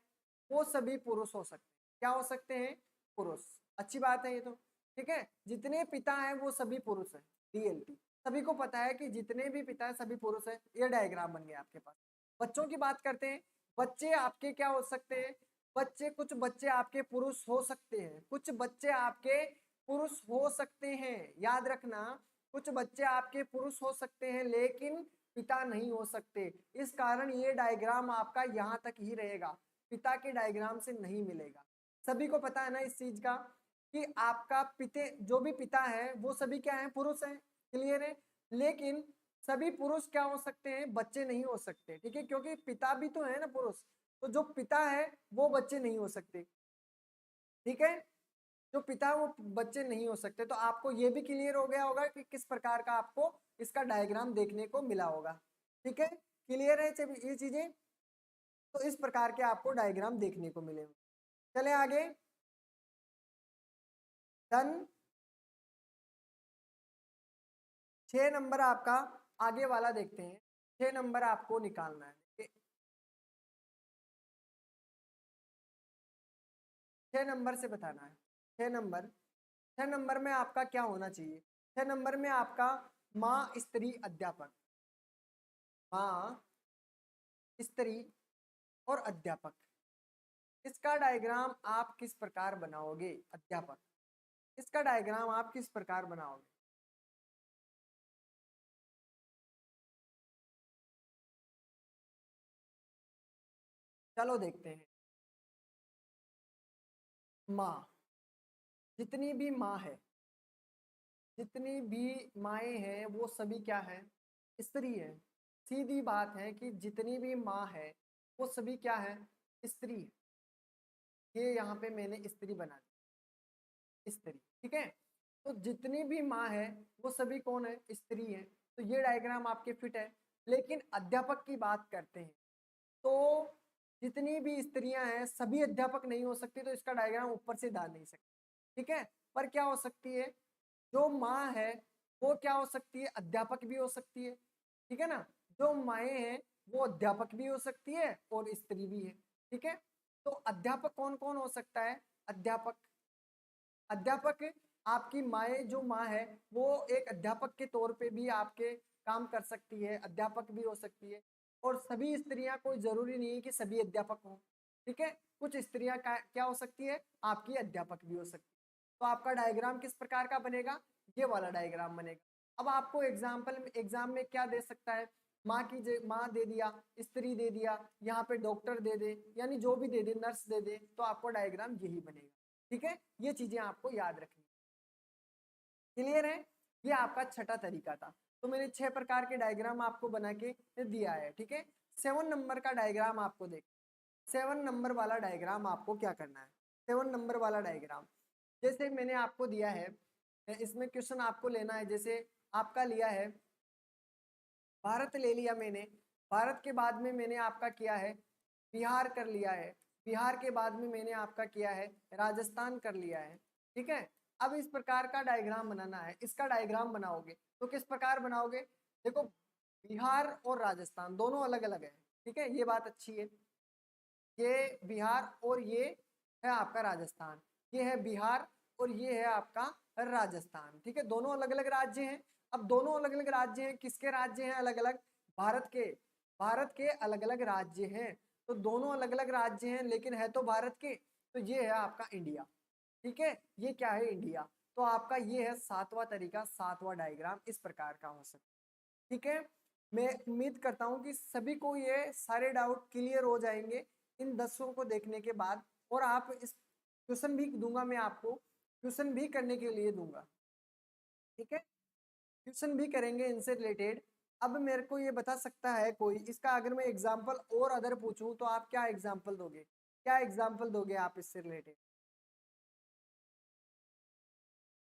वो सभी पुरुष हो सकते हैं। क्या हो सकते हैं? पुरुष। अच्छी बात है ये तो, ठीक है, जितने पिता हैं वो सभी पुरुष हैं, डीएलपी। सभी को पता है कि जितने भी पिता हैं सभी पुरुष हैं। ये डायग्राम बन गया आपके पास। बच्चों की बात करते हैं, बच्चे आपके क्या हो सकते हैं? बच्चे, कुछ बच्चे आपके पुरुष हो सकते हैं, कुछ बच्चे आपके पुरुष हो सकते हैं, याद रखना, कुछ बच्चे आपके पुरुष हो सकते हैं लेकिन पिता नहीं हो सकते। इस कारण ये डायग्राम आपका यहाँ तक ही रहेगा, पिता के डायग्राम से नहीं मिलेगा। सभी को पता है ना इस चीज का कि आपका पिते, जो भी पिता है वो सभी क्या है? पुरुष हैं, क्लियर है। लेकिन सभी पुरुष क्या हो सकते हैं? बच्चे नहीं हो सकते, ठीक है, क्योंकि पिता भी तो है ना पुरुष, तो जो पिता है वो बच्चे नहीं हो सकते, ठीक है, जो पिता वो बच्चे नहीं हो सकते। तो आपको ये भी क्लियर हो गया होगा कि किस प्रकार का आपको इसका डायग्राम देखने को मिला होगा, ठीक है, क्लियर है ये चीजें। तो इस प्रकार के आपको डायग्राम देखने को मिले। चले आगे, डन। 6 नंबर आपका आगे वाला देखते हैं। 6 नंबर आपको निकालना है, 6 नंबर से बताना है। 6 नंबर, 6 नंबर में आपका क्या होना चाहिए? 6 नंबर में आपका माँ स्त्री अध्यापक, माँ स्त्री और अध्यापक, इसका डायग्राम आप किस प्रकार बनाओगे? अध्यापक, इसका डायग्राम आप किस प्रकार बनाओगे? चलो देखते हैं। माँ, जितनी भी माँ है, जितनी भी माएँ हैं वो सभी क्या है? स्त्री है। सीधी बात है कि जितनी भी माँ है वो सभी क्या है? स्त्री है। ये यहाँ पे मैंने स्त्री बना दी, स्त्री, ठीक है। तो जितनी भी माँ है वो सभी कौन है? स्त्री है। तो ये डायग्राम आपके फिट है। लेकिन अध्यापक की बात करते हैं, तो जितनी भी स्त्रियां हैं सभी अध्यापक नहीं हो सकती, तो इसका डायग्राम ऊपर से डाल नहीं सकते, ठीक है। पर क्या हो सकती है? जो माँ है वो क्या हो सकती है? अध्यापक भी हो सकती है, ठीक है ना। जो माएँ हैं वो अध्यापक भी हो सकती है और स्त्री भी है, ठीक है। तो अध्यापक कौन कौन हो सकता है? अध्यापक, अध्यापक आपकी माए, जो माँ है वो एक अध्यापक के तौर पे भी आपके काम कर सकती है, अध्यापक भी हो सकती है। और सभी स्त्रियां, कोई जरूरी नहीं है कि सभी अध्यापक हो, ठीक है, कुछ स्त्रियां क्या हो सकती है? आपकी अध्यापक भी हो सकती है। तो आपका डायग्राम किस प्रकार का बनेगा? ये वाला डायग्राम बनेगा। अब आपको एग्जाम में क्या दे सकता है? माँ दे दिया, स्त्री दे दिया, यहाँ पे डॉक्टर दे दे, यानी जो भी दे दे, नर्स दे दे, तो आपको डायग्राम यही बनेगा। ठीक है, ये चीजें आपको याद रखनी। क्लियर है? ये आपका छठा तरीका था। तो मैंने 6 प्रकार के डायग्राम आपको बना के दिया है। ठीक है, 7 नंबर का डायग्राम आपको देख, 7 नंबर वाला डायग्राम आपको क्या करना है। 7 नंबर वाला डायग्राम जैसे मैंने आपको दिया है, इसमें क्वेश्चन आपको लेना है। जैसे आपका लिया है भारत, ले लिया मैंने, भारत के बाद में मैंने आपका किया है बिहार कर लिया है, बिहार के बाद में मैंने आपका किया है राजस्थान कर लिया है। ठीक है, अब इस प्रकार का डायग्राम बनाना है। इसका डायग्राम बनाओगे तो किस प्रकार बनाओगे? देखो, बिहार और राजस्थान दोनों अलग अलग है। ठीक है, ये बात अच्छी है। ये बिहार और ये है आपका राजस्थान, ये है बिहार और ये है आपका राजस्थान। ठीक है, दोनों अलग अलग राज्य हैं। अब दोनों अलग अलग राज्य हैं, किसके राज्य हैं अलग अलग? भारत के, भारत के अलग अलग राज्य हैं। तो दोनों अलग अलग राज्य हैं लेकिन है तो भारत के, तो ये है आपका इंडिया। ठीक है, ये क्या है? इंडिया। तो आपका ये है 7वां तरीका, 7वां डायग्राम इस प्रकार का हो सकता है। ठीक है, मैं उम्मीद करता हूं कि सभी को ये सारे डाउट क्लियर हो जाएंगे इन 10 को देखने के बाद। और आप इस क्वेश्चन भी दूंगा, मैं आपको क्वेश्चन भी करने के लिए दूंगा। ठीक है, क्वेश्चन भी करेंगे इनसे रिलेटेड। अब मेरे को ये बता सकता है कोई इसका, अगर मैं एग्जांपल और अदर पूछूं तो आप क्या एग्जांपल दोगे? क्या एग्जांपल दोगे आप इससे रिलेटेड?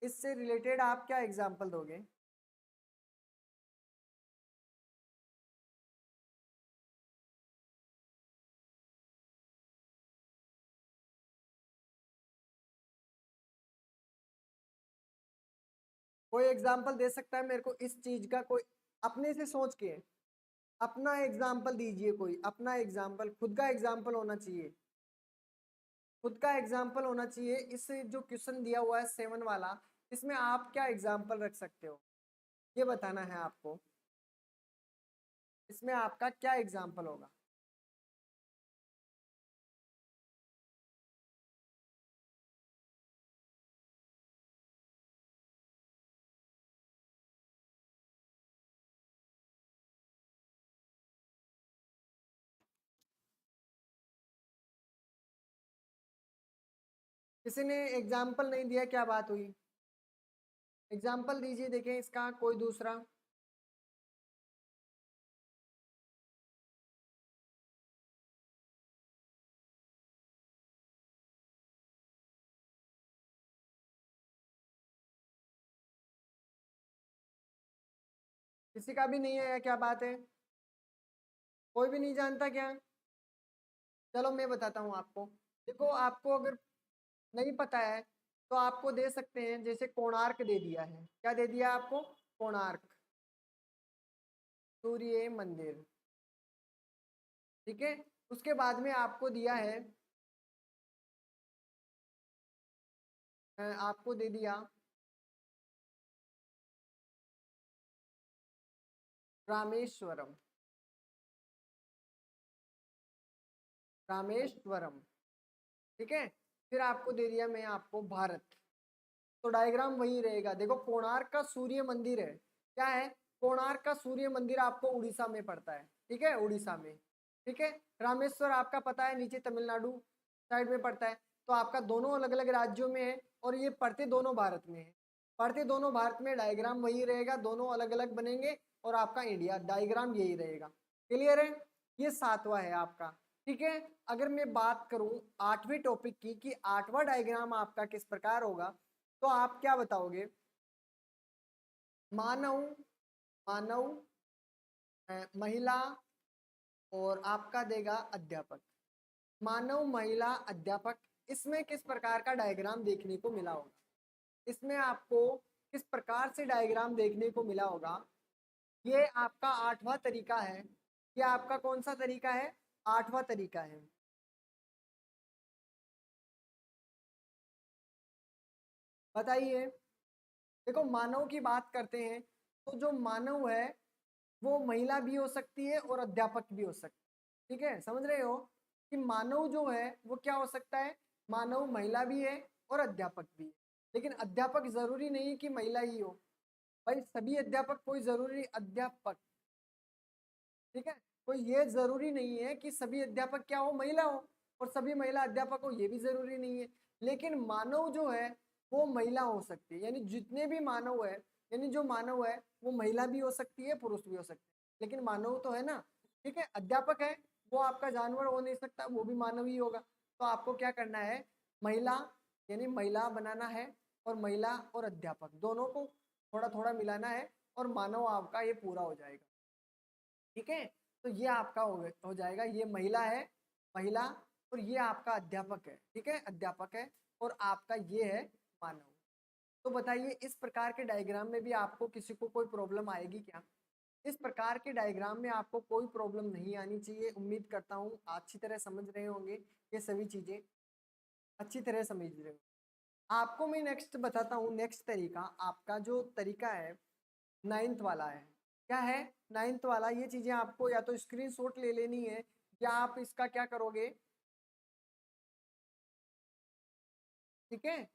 इससे रिलेटेड आप क्या एग्जांपल दोगे? कोई एग्जांपल दे सकता है मेरे को इस चीज का? कोई अपने से सोच के अपना एग्जाम्पल दीजिए, कोई अपना एग्जाम्पल, खुद का एग्जाम्पल होना चाहिए, खुद का एग्जाम्पल होना चाहिए। इस जो क्वेश्चन दिया हुआ है 7 वाला, इसमें आप क्या एग्जाम्पल रख सकते हो, ये बताना है आपको। इसमें आपका क्या एग्जाम्पल होगा? किसी ने एग्जाम्पल नहीं दिया, क्या बात हुई? एग्जाम्पल दीजिए, देखें इसका कोई दूसरा। किसी का भी नहीं है, क्या बात है? कोई भी नहीं जानता क्या? चलो मैं बताता हूँ आपको। देखो, आपको अगर नहीं पता है तो आपको दे सकते हैं, जैसे कोणार्क दे दिया है। क्या दे दिया आपको? कोणार्क सूर्य मंदिर। ठीक है, उसके बाद में आपको दिया है, आपको दे दिया रामेश्वरम, रामेश्वरम। ठीक है, फिर आपको दे दिया मैं आपको भारत। तो डायग्राम वही रहेगा। देखो, कोणार्क का सूर्य मंदिर है, क्या है? कोणार्क का सूर्य मंदिर आपको उड़ीसा में पड़ता है। ठीक है, उड़ीसा में। ठीक है, रामेश्वर आपका पता है नीचे तमिलनाडु साइड में पड़ता है। तो आपका दोनों अलग अलग राज्यों में है और ये पड़ते दोनों भारत में है। पड़ते दोनों भारत में, डायग्राम वही रहेगा, दोनों अलग अलग बनेंगे और आपका इंडिया डायग्राम यही रहेगा। क्लियर है? ये 7वां है आपका। ठीक है, अगर मैं बात करूं 8वें टॉपिक की कि 8वां डायग्राम आपका किस प्रकार होगा, तो आप क्या बताओगे? मानव, मानव, महिला और आपका देगा अध्यापक। मानव, महिला, अध्यापक, इसमें किस प्रकार का डायग्राम देखने को मिला होगा? इसमें आपको किस प्रकार से डायग्राम देखने को मिला होगा? ये आपका 8वां तरीका है। ये आपका कौन सा तरीका है? 8वां तरीका है। बताइए। देखो, मानव की बात करते हैं तो जो मानव है वो महिला भी हो सकती है और अध्यापक भी हो सकती है। ठीक है, समझ रहे हो कि मानव जो है वो क्या हो सकता है? मानव महिला भी है और अध्यापक भी है। लेकिन अध्यापक जरूरी नहीं कि महिला ही हो भाई, सभी अध्यापक कोई जरूरी अध्यापक ठीक है। तो ये जरूरी नहीं है कि सभी अध्यापक क्या हो, महिला हो, और सभी महिला अध्यापक हो, ये भी जरूरी नहीं है। लेकिन मानव जो है वो महिला हो सकती है, यानी जितने भी मानव है, यानी जो मानव है वो महिला भी हो सकती है, पुरुष भी हो सकती है, लेकिन मानव तो है ना। ठीक है, अध्यापक है वो आपका जानवर हो नहीं सकता, वो भी मानव ही होगा। तो आपको क्या करना है, महिला यानी महिला बनाना है, और महिला और अध्यापक दोनों को थोड़ा थोड़ा मिलाना है, और मानव आपका ये पूरा हो जाएगा। ठीक है, तो ये आपका हो जाएगा, ये महिला है, महिला, और ये आपका अध्यापक है। ठीक है, अध्यापक है, और आपका ये है मानव। तो बताइए इस प्रकार के डायग्राम में भी आपको किसी को कोई प्रॉब्लम आएगी क्या? इस प्रकार के डायग्राम में आपको कोई प्रॉब्लम नहीं आनी चाहिए। उम्मीद करता हूँ अच्छी तरह समझ रहे होंगे, ये सभी चीजें अच्छी तरह समझ रहे हो। आपको मैं नेक्स्ट बताता हूँ, नेक्स्ट तरीका, आपका जो तरीका है नाइन्थ वाला है। क्या है नाइन्थ वाला? ये चीजें आपको या तो स्क्रीनशॉट ले लेनी है, या आप इसका क्या करोगे, ठीक है,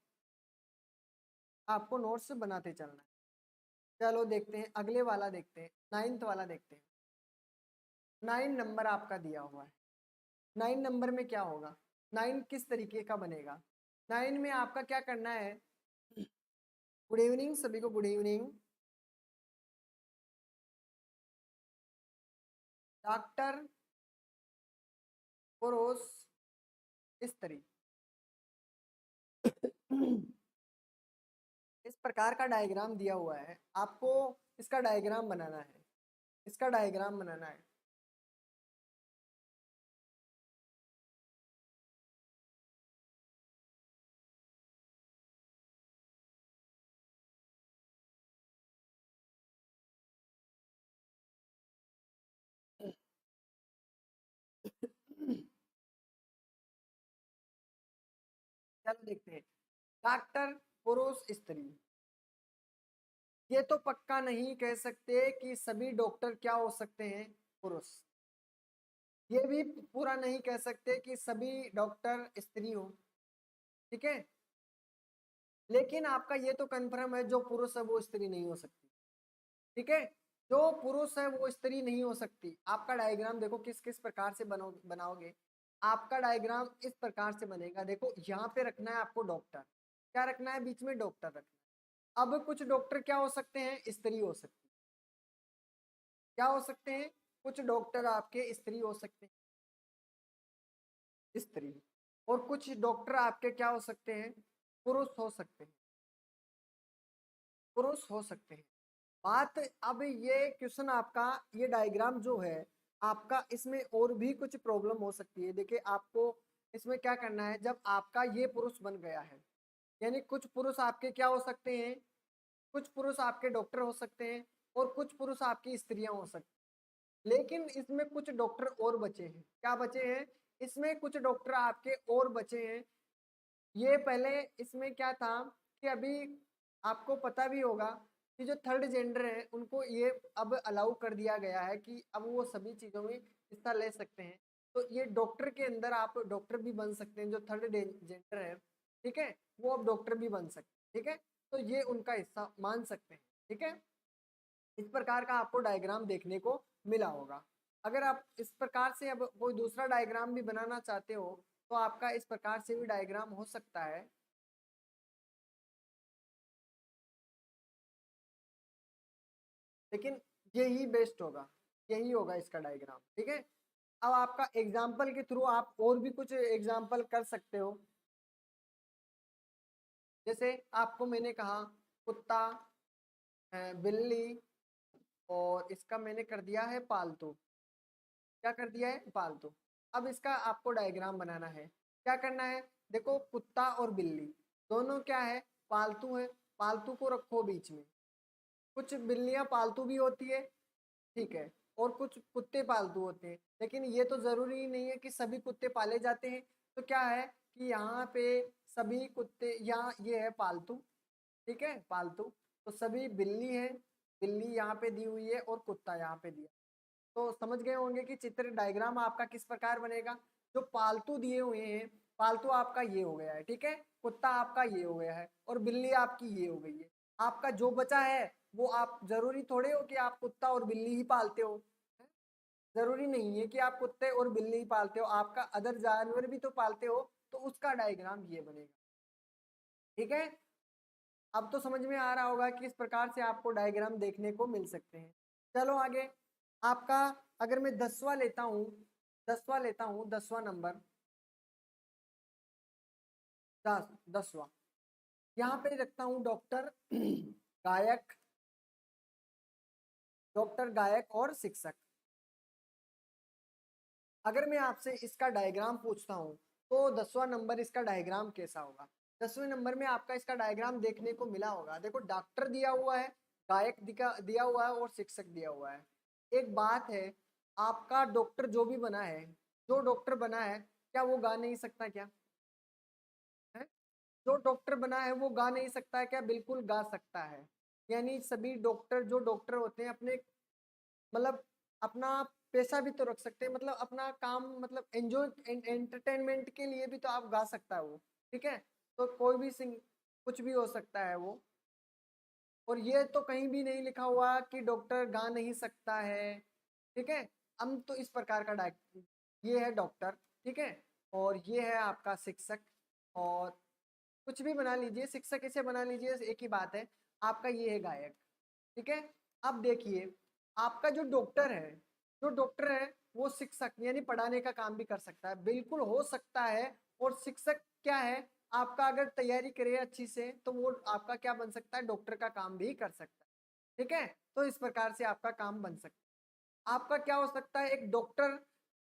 आपको नोट्स बनाते चलना है। चलो देखते हैं अगले वाला, देखते हैं नाइन्थ वाला, देखते हैं। 9 नंबर आपका दिया हुआ है। 9 नंबर में क्या होगा, 9 किस तरीके का बनेगा? 9 में आपका क्या करना है, गुड इवनिंग सभी को, गुड इवनिंग। डॉक्टर पुरुष स्त्री, इस प्रकार का डायग्राम दिया हुआ है आपको, इसका डायग्राम बनाना है, इसका डायग्राम बनाना है। चलो देखते हैं, डॉक्टर पुरुष स्त्री, ये तो पक्का नहीं कह सकते कि सभी डॉक्टर क्या हो सकते हैं, पुरुष। ये भी पूरा नहीं कह सकते कि सभी डॉक्टर स्त्री हो। ठीक है, लेकिन आपका ये तो कंफर्म है जो पुरुष है वो स्त्री नहीं हो सकती। ठीक है, जो पुरुष है वो स्त्री नहीं हो सकती। आपका डायग्राम देखो किस किस प्रकार से बनाओगे। आपका डायग्राम इस प्रकार से बनेगा, देखो यहाँ पे रखना है आपको डॉक्टर, क्या रखना है, बीच में डॉक्टर रखना है। अब कुछ डॉक्टर क्या हो सकते हैं, स्त्री हो सकती है। क्या हो सकते हैं, कुछ डॉक्टर आपके स्त्री हो सकते हैं, स्त्री, और कुछ डॉक्टर आपके क्या हो सकते हैं, पुरुष हो सकते हैं, पुरुष हो सकते हैं। बात अब ये क्वेश्चन आपका, ये डायग्राम जो है आपका, इसमें और भी कुछ प्रॉब्लम हो सकती है। देखिए आपको इसमें क्या करना है, जब आपका ये पुरुष बन गया है, यानी कुछ पुरुष आपके क्या हो सकते हैं, कुछ पुरुष आपके डॉक्टर हो सकते हैं, और कुछ पुरुष आपकी स्त्रियां हो सकती हैं। लेकिन इसमें कुछ डॉक्टर और बचे हैं, क्या बचे हैं, इसमें कुछ डॉक्टर आपके और बचे हैं। ये पहले इसमें क्या था कि अभी आपको पता भी होगा कि जो थर्ड जेंडर है उनको ये अब अलाउ कर दिया गया है कि अब वो सभी चीज़ों में हिस्सा ले सकते हैं। तो ये डॉक्टर के अंदर आप डॉक्टर भी बन सकते हैं, जो थर्ड जेंडर है, ठीक है, वो अब डॉक्टर भी बन सकते हैं। ठीक है, तो ये उनका हिस्सा मान सकते हैं। ठीक है, इस प्रकार का आपको डायग्राम देखने को मिला होगा। अगर आप इस प्रकार से अब कोई दूसरा डायग्राम भी बनाना चाहते हो तो आपका इस प्रकार से भी डायग्राम हो सकता है। लेकिन यही बेस्ट होगा, यही होगा इसका डायग्राम। ठीक है, अब आपका एग्जाम्पल के थ्रू आप और भी कुछ एग्जाम्पल कर सकते हो। जैसे आपको मैंने कहा कुत्ता, बिल्ली, और इसका मैंने कर दिया है पालतू। क्या कर दिया है, पालतू। अब इसका आपको डायग्राम बनाना है। क्या करना है, देखो कुत्ता और बिल्ली दोनों क्या है, पालतू है। पालतू को रखो बीच में। कुछ बिल्लियां पालतू भी होती है, ठीक है, और कुछ कुत्ते पालतू होते हैं, लेकिन ये तो जरूरी नहीं है कि सभी कुत्ते पाले जाते हैं। तो क्या है कि यहाँ पे सभी कुत्ते, यहाँ ये है पालतू, ठीक है, पालतू। तो सभी बिल्ली है, बिल्ली यहाँ पे दी हुई है, और कुत्ता यहाँ पे दिया। तो समझ गए होंगे कि चित्र डायग्राम आपका किस प्रकार बनेगा। जो पालतू दिए हुए हैं, पालतू आपका ये हो गया है, ठीक है, कुत्ता आपका ये हो गया है, और बिल्ली आपकी ये हो गई है। आपका जो बचा है वो, आप जरूरी थोड़े हो कि आप कुत्ता और बिल्ली ही पालते हो, जरूरी नहीं है कि आप कुत्ते और बिल्ली ही पालते हो, आपका अदर जानवर भी तो पालते हो, तो उसका डायग्राम ये बनेगा। ठीक है, अब तो समझ में आ रहा होगा कि इस प्रकार से आपको डायग्राम देखने को मिल सकते हैं। चलो आगे, आपका अगर मैं 10वां लेता हूँ, 10वां नंबर, 10वां यहाँ पे रखता हूँ डॉक्टर गायक, डॉक्टर गायक और शिक्षक। अगर मैं आपसे इसका डायग्राम पूछता हूँ तो 10वां नंबर इसका डायग्राम कैसा होगा? 10वें नंबर में आपका इसका डायग्राम देखने को मिला होगा। देखो डॉक्टर दिया हुआ है, गायक दिया हुआ है और शिक्षक दिया हुआ है। एक बात है, आपका डॉक्टर जो भी बना है, जो डॉक्टर बना है, क्या वो गा नहीं सकता क्या? है? जो डॉक्टर बना है वो गा नहीं सकता है क्या? बिल्कुल गा सकता है। यानी सभी डॉक्टर जो डॉक्टर होते हैं अपने मतलब अपना पैसा भी तो रख सकते हैं, मतलब अपना काम मतलब एंजॉय एंटरटेनमेंट के लिए भी तो आप गा सकता है वो। ठीक है, तो कोई भी सिंग कुछ भी हो सकता है वो। और ये तो कहीं भी नहीं लिखा हुआ कि डॉक्टर गा नहीं सकता है। ठीक है, हम तो इस प्रकार का ये है डॉक्टर। ठीक है, और ये है आपका शिक्षक, और कुछ भी बना लीजिए, शिक्षक इसे बना लीजिए, एक ही बात है। आपका ये है गायक। ठीक है, अब देखिए आपका जो डॉक्टर है, जो डॉक्टर है वो शिक्षक यानी पढ़ाने का काम भी कर सकता है, बिल्कुल हो सकता है। और शिक्षक क्या है, आपका अगर तैयारी करे अच्छी से तो वो आपका क्या बन सकता है, डॉक्टर का काम भी कर सकता है। ठीक है, तो इस प्रकार से आपका काम बन सकता है। आपका क्या हो सकता है, एक डॉक्टर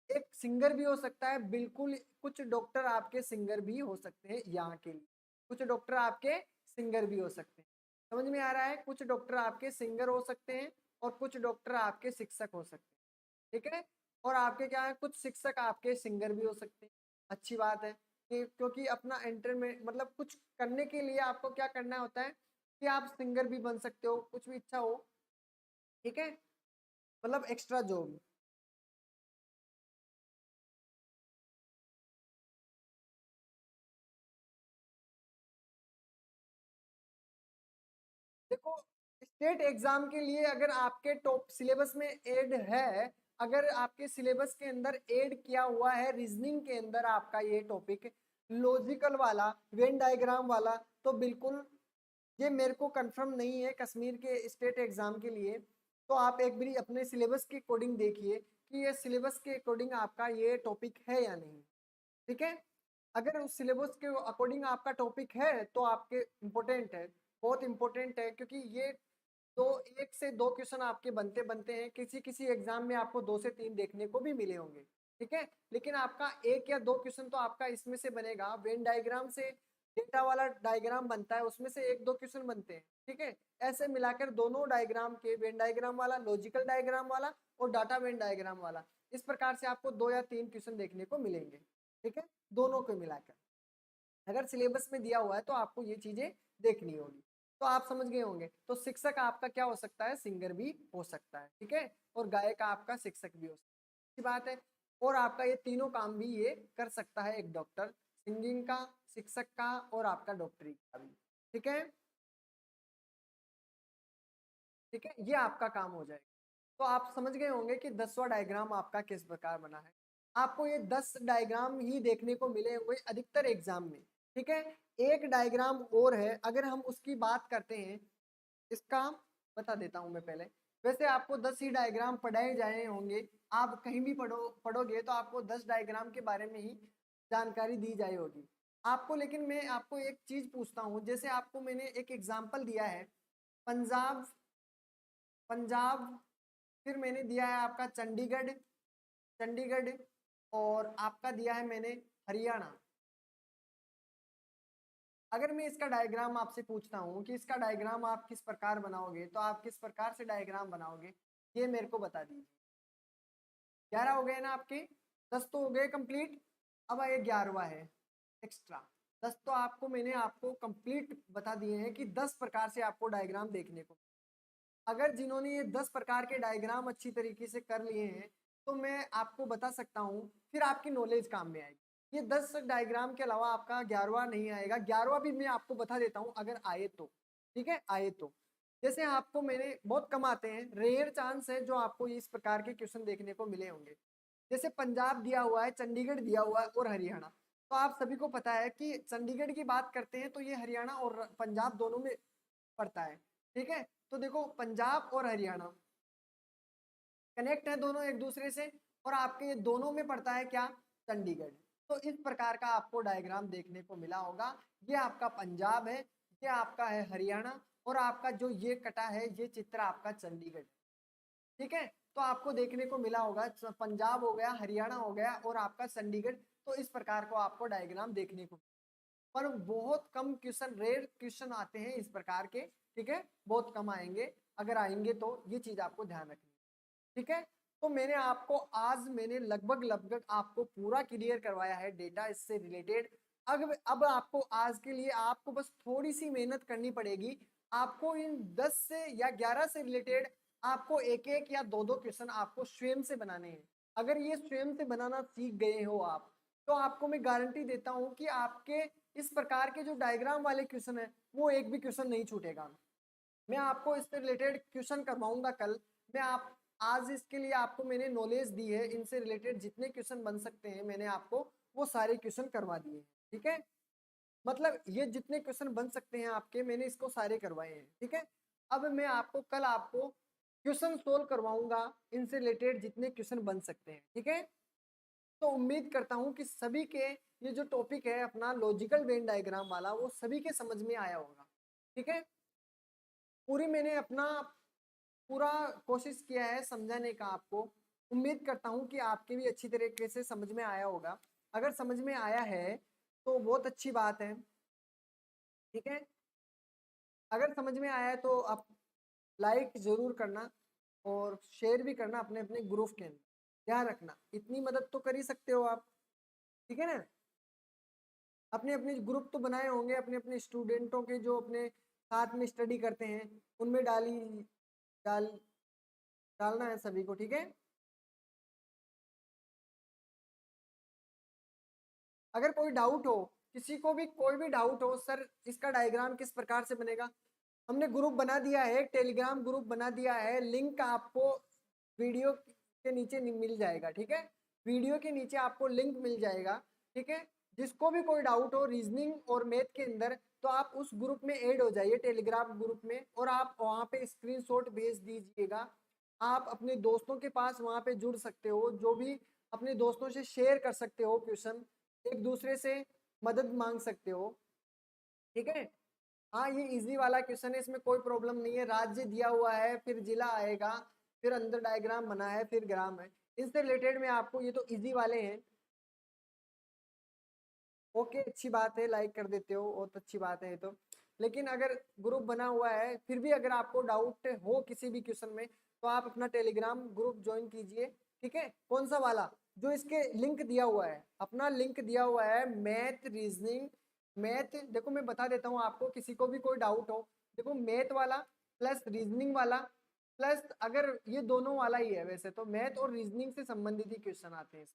एक सिंगर भी हो सकता है, बिल्कुल कुछ डॉक्टर आपके सिंगर भी हो सकते हैं यहाँ के लिए, कुछ डॉक्टर आपके सिंगर भी हो सकते हैं। समझ में आ रहा है, कुछ डॉक्टर आपके सिंगर हो सकते हैं और कुछ डॉक्टर आपके शिक्षक हो सकते हैं। ठीक है, और आपके क्या है, कुछ शिक्षक आपके सिंगर भी हो सकते हैं। अच्छी बात है कि क्योंकि अपना एंटरटेनमेंट मतलब कुछ करने के लिए आपको क्या करना होता है कि आप सिंगर भी बन सकते हो, कुछ भी इच्छा हो। ठीक है, मतलब एक्स्ट्रा जॉब। देखो स्टेट एग्जाम के लिए अगर आपके टॉप सिलेबस में ऐड है, अगर आपके सिलेबस के अंदर ऐड किया हुआ है रीजनिंग के अंदर आपका ये टॉपिक लॉजिकल वाला वेन डायग्राम वाला, तो बिल्कुल ये मेरे को कंफर्म नहीं है कश्मीर के स्टेट एग्जाम के लिए। तो आप एक बारी अपने सिलेबस के अकॉर्डिंग देखिए कि ये सिलेबस के अकॉर्डिंग आपका ये टॉपिक है या नहीं। ठीक है, अगर उस सिलेबस के अकॉर्डिंग आपका टॉपिक है तो आपके इम्पोर्टेंट है, बहुत इंपॉर्टेंट है, क्योंकि ये दो एक से दो क्वेश्चन आपके बनते बनते हैं, किसी किसी एग्जाम में आपको 2 से 3 देखने को भी मिले होंगे। ठीक है, लेकिन आपका एक या दो क्वेश्चन तो आपका इसमें से बनेगा, वेन डायग्राम से डेटा वाला डायग्राम बनता है, उसमें से एक दो क्वेश्चन बनते हैं। ठीक है, ऐसे मिलाकर दोनों डायग्राम के, वेन डायग्राम वाला, लॉजिकल डायग्राम वाला और डाटा वेन डायग्राम वाला, इस प्रकार से आपको 2 या 3 क्वेश्चन देखने को मिलेंगे। ठीक है, दोनों को मिलाकर अगर सिलेबस में दिया हुआ है तो आपको ये चीजें देखनी होगी। तो आप समझ गए होंगे, तो शिक्षक आपका क्या हो सकता है, सिंगर भी हो सकता है। ठीक है, और गायक आपका शिक्षक भी हो सकता है, अच्छी बात है। और आपका ये तीनों काम भी ये कर सकता है, एक डॉक्टर, सिंगिंग का, शिक्षक का और आपका डॉक्टरी का भी। ठीक है, ठीक है, ये आपका काम हो जाएगा। तो आप समझ गए होंगे कि 10वां डायग्राम आपका किस प्रकार बना है। आपको ये 10 डायग्राम ही देखने को मिले हुए अधिकतर एग्जाम में। ठीक है, एक डायग्राम और है, अगर हम उसकी बात करते हैं, इसका बता देता हूं मैं पहले। वैसे आपको 10 ही डायग्राम पढ़ाए जाए होंगे, आप कहीं भी पढ़ोगे तो आपको 10 डायग्राम के बारे में ही जानकारी दी जाए होगी आपको। लेकिन मैं आपको एक चीज पूछता हूँ, जैसे आपको मैंने एक एग्जाम्पल दिया है पंजाब, पंजाब, फिर मैंने दिया है आपका चंडीगढ़, चंडीगढ़, और आपका दिया है मैंने हरियाणा। अगर मैं इसका डायग्राम आपसे पूछता हूँ कि इसका डायग्राम आप किस प्रकार बनाओगे, तो आप किस प्रकार से डायग्राम बनाओगे, ये मेरे को बता दीजिए। 11 हो गए ना आपके, 10 तो हो गए कंप्लीट, अब ये 11वां है एक्स्ट्रा। 10 तो आपको मैंने आपको कंप्लीट बता दिए हैं कि 10 प्रकार से आपको डायग्राम देखने को। अगर जिन्होंने ये 10 प्रकार के डायग्राम अच्छी तरीके से कर लिए हैं तो मैं आपको बता सकता हूँ, फिर आपकी नॉलेज काम में आएगी। ये 10 डायग्राम के अलावा आपका 11वां नहीं आएगा, 11वां भी मैं आपको बता देता हूँ अगर आए तो। ठीक है, आए तो जैसे आपको मैंने बहुत कम आते हैं, रेयर चांस है जो आपको इस प्रकार के क्वेश्चन देखने को मिले होंगे। जैसे पंजाब दिया हुआ है, चंडीगढ़ दिया हुआ है और हरियाणा। तो आप सभी को पता है कि चंडीगढ़ की बात करते हैं तो ये हरियाणा और पंजाब दोनों में पड़ता है, ठीक है। तो देखो पंजाब और हरियाणा कनेक्ट है दोनों एक दूसरे से, और आपके ये दोनों में पड़ता है क्या, चंडीगढ़। तो इस प्रकार का आपको डायग्राम देखने को मिला होगा। ये आपका पंजाब है, ये आपका है हरियाणा, और आपका जो ये कटा है ये चित्र आपका चंडीगढ़, ठीक है। तो आपको देखने को मिला होगा पंजाब हो गया, हरियाणा हो गया और आपका चंडीगढ़। तो इस प्रकार को आपको डायग्राम देखने को, पर बहुत कम क्वेश्चन, रेयर क्वेश्चन आते हैं इस प्रकार के, ठीक है, बहुत कम आएंगे। अगर आएंगे तो ये चीज आपको ध्यान रखनी है, ठीक है। तो मैंने आपको आज मैंने लगभग लगभग आपको पूरा क्लियर करवाया है डेटा इससे रिलेटेड। अब आपको आज के लिए आपको बस थोड़ी सी मेहनत करनी पड़ेगी। आपको इन 10 से या 11 से रिलेटेड आपको एक एक या दो दो क्वेश्चन आपको स्वयं से बनाने हैं। अगर ये स्वयं से बनाना सीख गए हो आप, तो आपको मैं गारंटी देता हूं कि आपके इस प्रकार के जो डायग्राम वाले क्वेश्चन है वो एक भी क्वेश्चन नहीं छूटेगा। मैं आपको इससे रिलेटेड क्वेश्चन करवाऊंगा कल। मैं आप आज इसके लिए आपको मैंने नॉलेज दी है, इनसे रिलेटेड जितने क्वेश्चन बन सकते हैं मैंने आपको वो सारे क्वेश्चन करवा दिए हैं, ठीक है। मतलब ये जितने क्वेश्चन बन सकते हैं आपके मैंने इसको सारे करवाए हैं, ठीक है। अब मैं आपको कल आपको क्वेश्चन सोल्व करवाऊंगा इनसे रिलेटेड जितने क्वेश्चन बन सकते हैं, ठीक है। तो उम्मीद करता हूं कि सभी के ये जो टॉपिक है अपना लॉजिकल वेन डायग्राम वाला वो सभी के समझ में आया होगा, ठीक है। पूरी मैंने अपना पूरा कोशिश किया है समझाने का आपको। उम्मीद करता हूँ कि आपके भी अच्छी तरीके से समझ में आया होगा। अगर समझ में आया है तो बहुत अच्छी बात है, ठीक है। अगर समझ में आया है तो आप लाइक जरूर करना और शेयर भी करना अपने अपने ग्रुप के अंदर। ध्यान रखना इतनी मदद तो कर ही सकते हो आप, ठीक है ना। अपने अपने ग्रुप तो बनाए होंगे अपने अपने स्टूडेंटों के जो अपने साथ में स्टडी करते हैं, उनमें डाल डालना है सभी को, ठीक है। अगर कोई डाउट हो, किसी को भी कोई भी डाउट हो, सर इसका डायग्राम किस प्रकार से बनेगा, हमने ग्रुप बना दिया है, टेलीग्राम ग्रुप बना दिया है, लिंक आपको वीडियो के नीचे मिल जाएगा, ठीक है। वीडियो के नीचे आपको लिंक मिल जाएगा, ठीक है। जिसको भी कोई डाउट हो रीजनिंग और मैथ के अंदर, तो आप उस ग्रुप में ऐड हो जाइए टेलीग्राम ग्रुप में, और आप वहाँ पे स्क्रीनशॉट भेज दीजिएगा। आप अपने दोस्तों के पास वहाँ पे जुड़ सकते हो, जो भी अपने दोस्तों से शेयर कर सकते हो क्वेश्चन, एक दूसरे से मदद मांग सकते हो, ठीक है। हाँ ये इजी वाला क्वेश्चन है, इसमें कोई प्रॉब्लम नहीं है। राज्य दिया हुआ है, फिर जिला आएगा, फिर अंदर डायग्राम बना है, फिर ग्राम है, इससे रिलेटेड में आपको, ये तो इजी वाले हैं। ओके अच्छी बात है, लाइक कर देते हो, बहुत अच्छी बात है ये तो। लेकिन अगर ग्रुप बना हुआ है फिर भी अगर आपको डाउट हो किसी भी क्वेश्चन में, तो आप अपना टेलीग्राम ग्रुप ज्वाइन कीजिए, ठीक है। कौन सा वाला, जो इसके लिंक दिया हुआ है, अपना लिंक दिया हुआ है मैथ रीजनिंग। मैथ देखो मैं बता देता हूँ आपको, किसी को भी कोई डाउट हो, देखो मैथ वाला प्लस रीजनिंग वाला प्लस, अगर ये दोनों वाला ही है वैसे तो, मैथ और रीजनिंग से संबंधित ही क्वेश्चन आते हैं,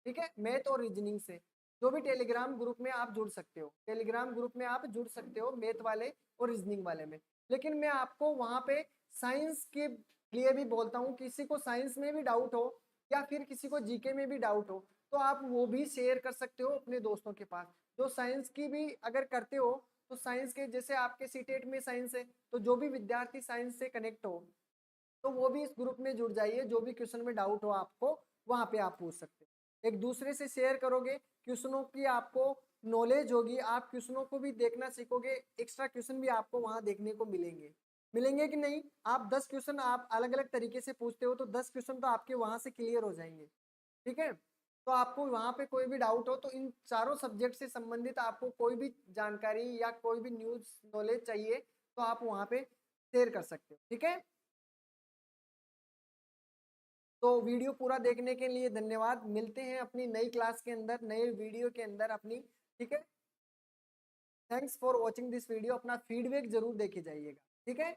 ठीक है, मैथ और रीजनिंग से। जो भी टेलीग्राम ग्रुप में आप जुड़ सकते हो, टेलीग्राम ग्रुप में आप जुड़ सकते हो मैथ वाले और रीजनिंग वाले में। लेकिन मैं आपको वहां पे साइंस के लिए भी बोलता हूँ, किसी को साइंस में भी डाउट हो या फिर किसी को जीके में भी डाउट हो, तो आप वो भी शेयर कर सकते हो अपने दोस्तों के पास, जो साइंस की भी अगर करते हो। तो साइंस के जैसे आपके सीटेट में साइंस है, तो जो भी विद्यार्थी साइंस से कनेक्ट हो तो वो भी इस ग्रुप में जुड़ जाइए। जो भी क्वेश्चन में डाउट हो आपको वहां पे आप पूछ सकते हो, एक दूसरे से शेयर करोगे क्वेश्चनों की, आपको नॉलेज होगी, आप क्वेश्चनों को भी देखना सीखोगे, एक्स्ट्रा क्वेश्चन भी आपको वहां देखने को मिलेंगे। मिलेंगे कि नहीं, आप 10 क्वेश्चन आप अलग अलग तरीके से पूछते हो तो 10 क्वेश्चन तो आपके वहां से क्लियर हो जाएंगे, ठीक है। तो आपको वहां पे कोई भी डाउट हो तो इन चारों सब्जेक्ट से संबंधित आपको कोई भी जानकारी या कोई भी न्यूज नॉलेज चाहिए तो आप वहां पे शेयर कर सकते हो, ठीक है। तो वीडियो पूरा देखने के लिए धन्यवाद। मिलते हैं अपनी नई क्लास के अंदर, नए वीडियो के अंदर अपनी, ठीक है। Thanks for watching this video. अपना फीडबैक जरूर देके जाइएगा, ठीक है।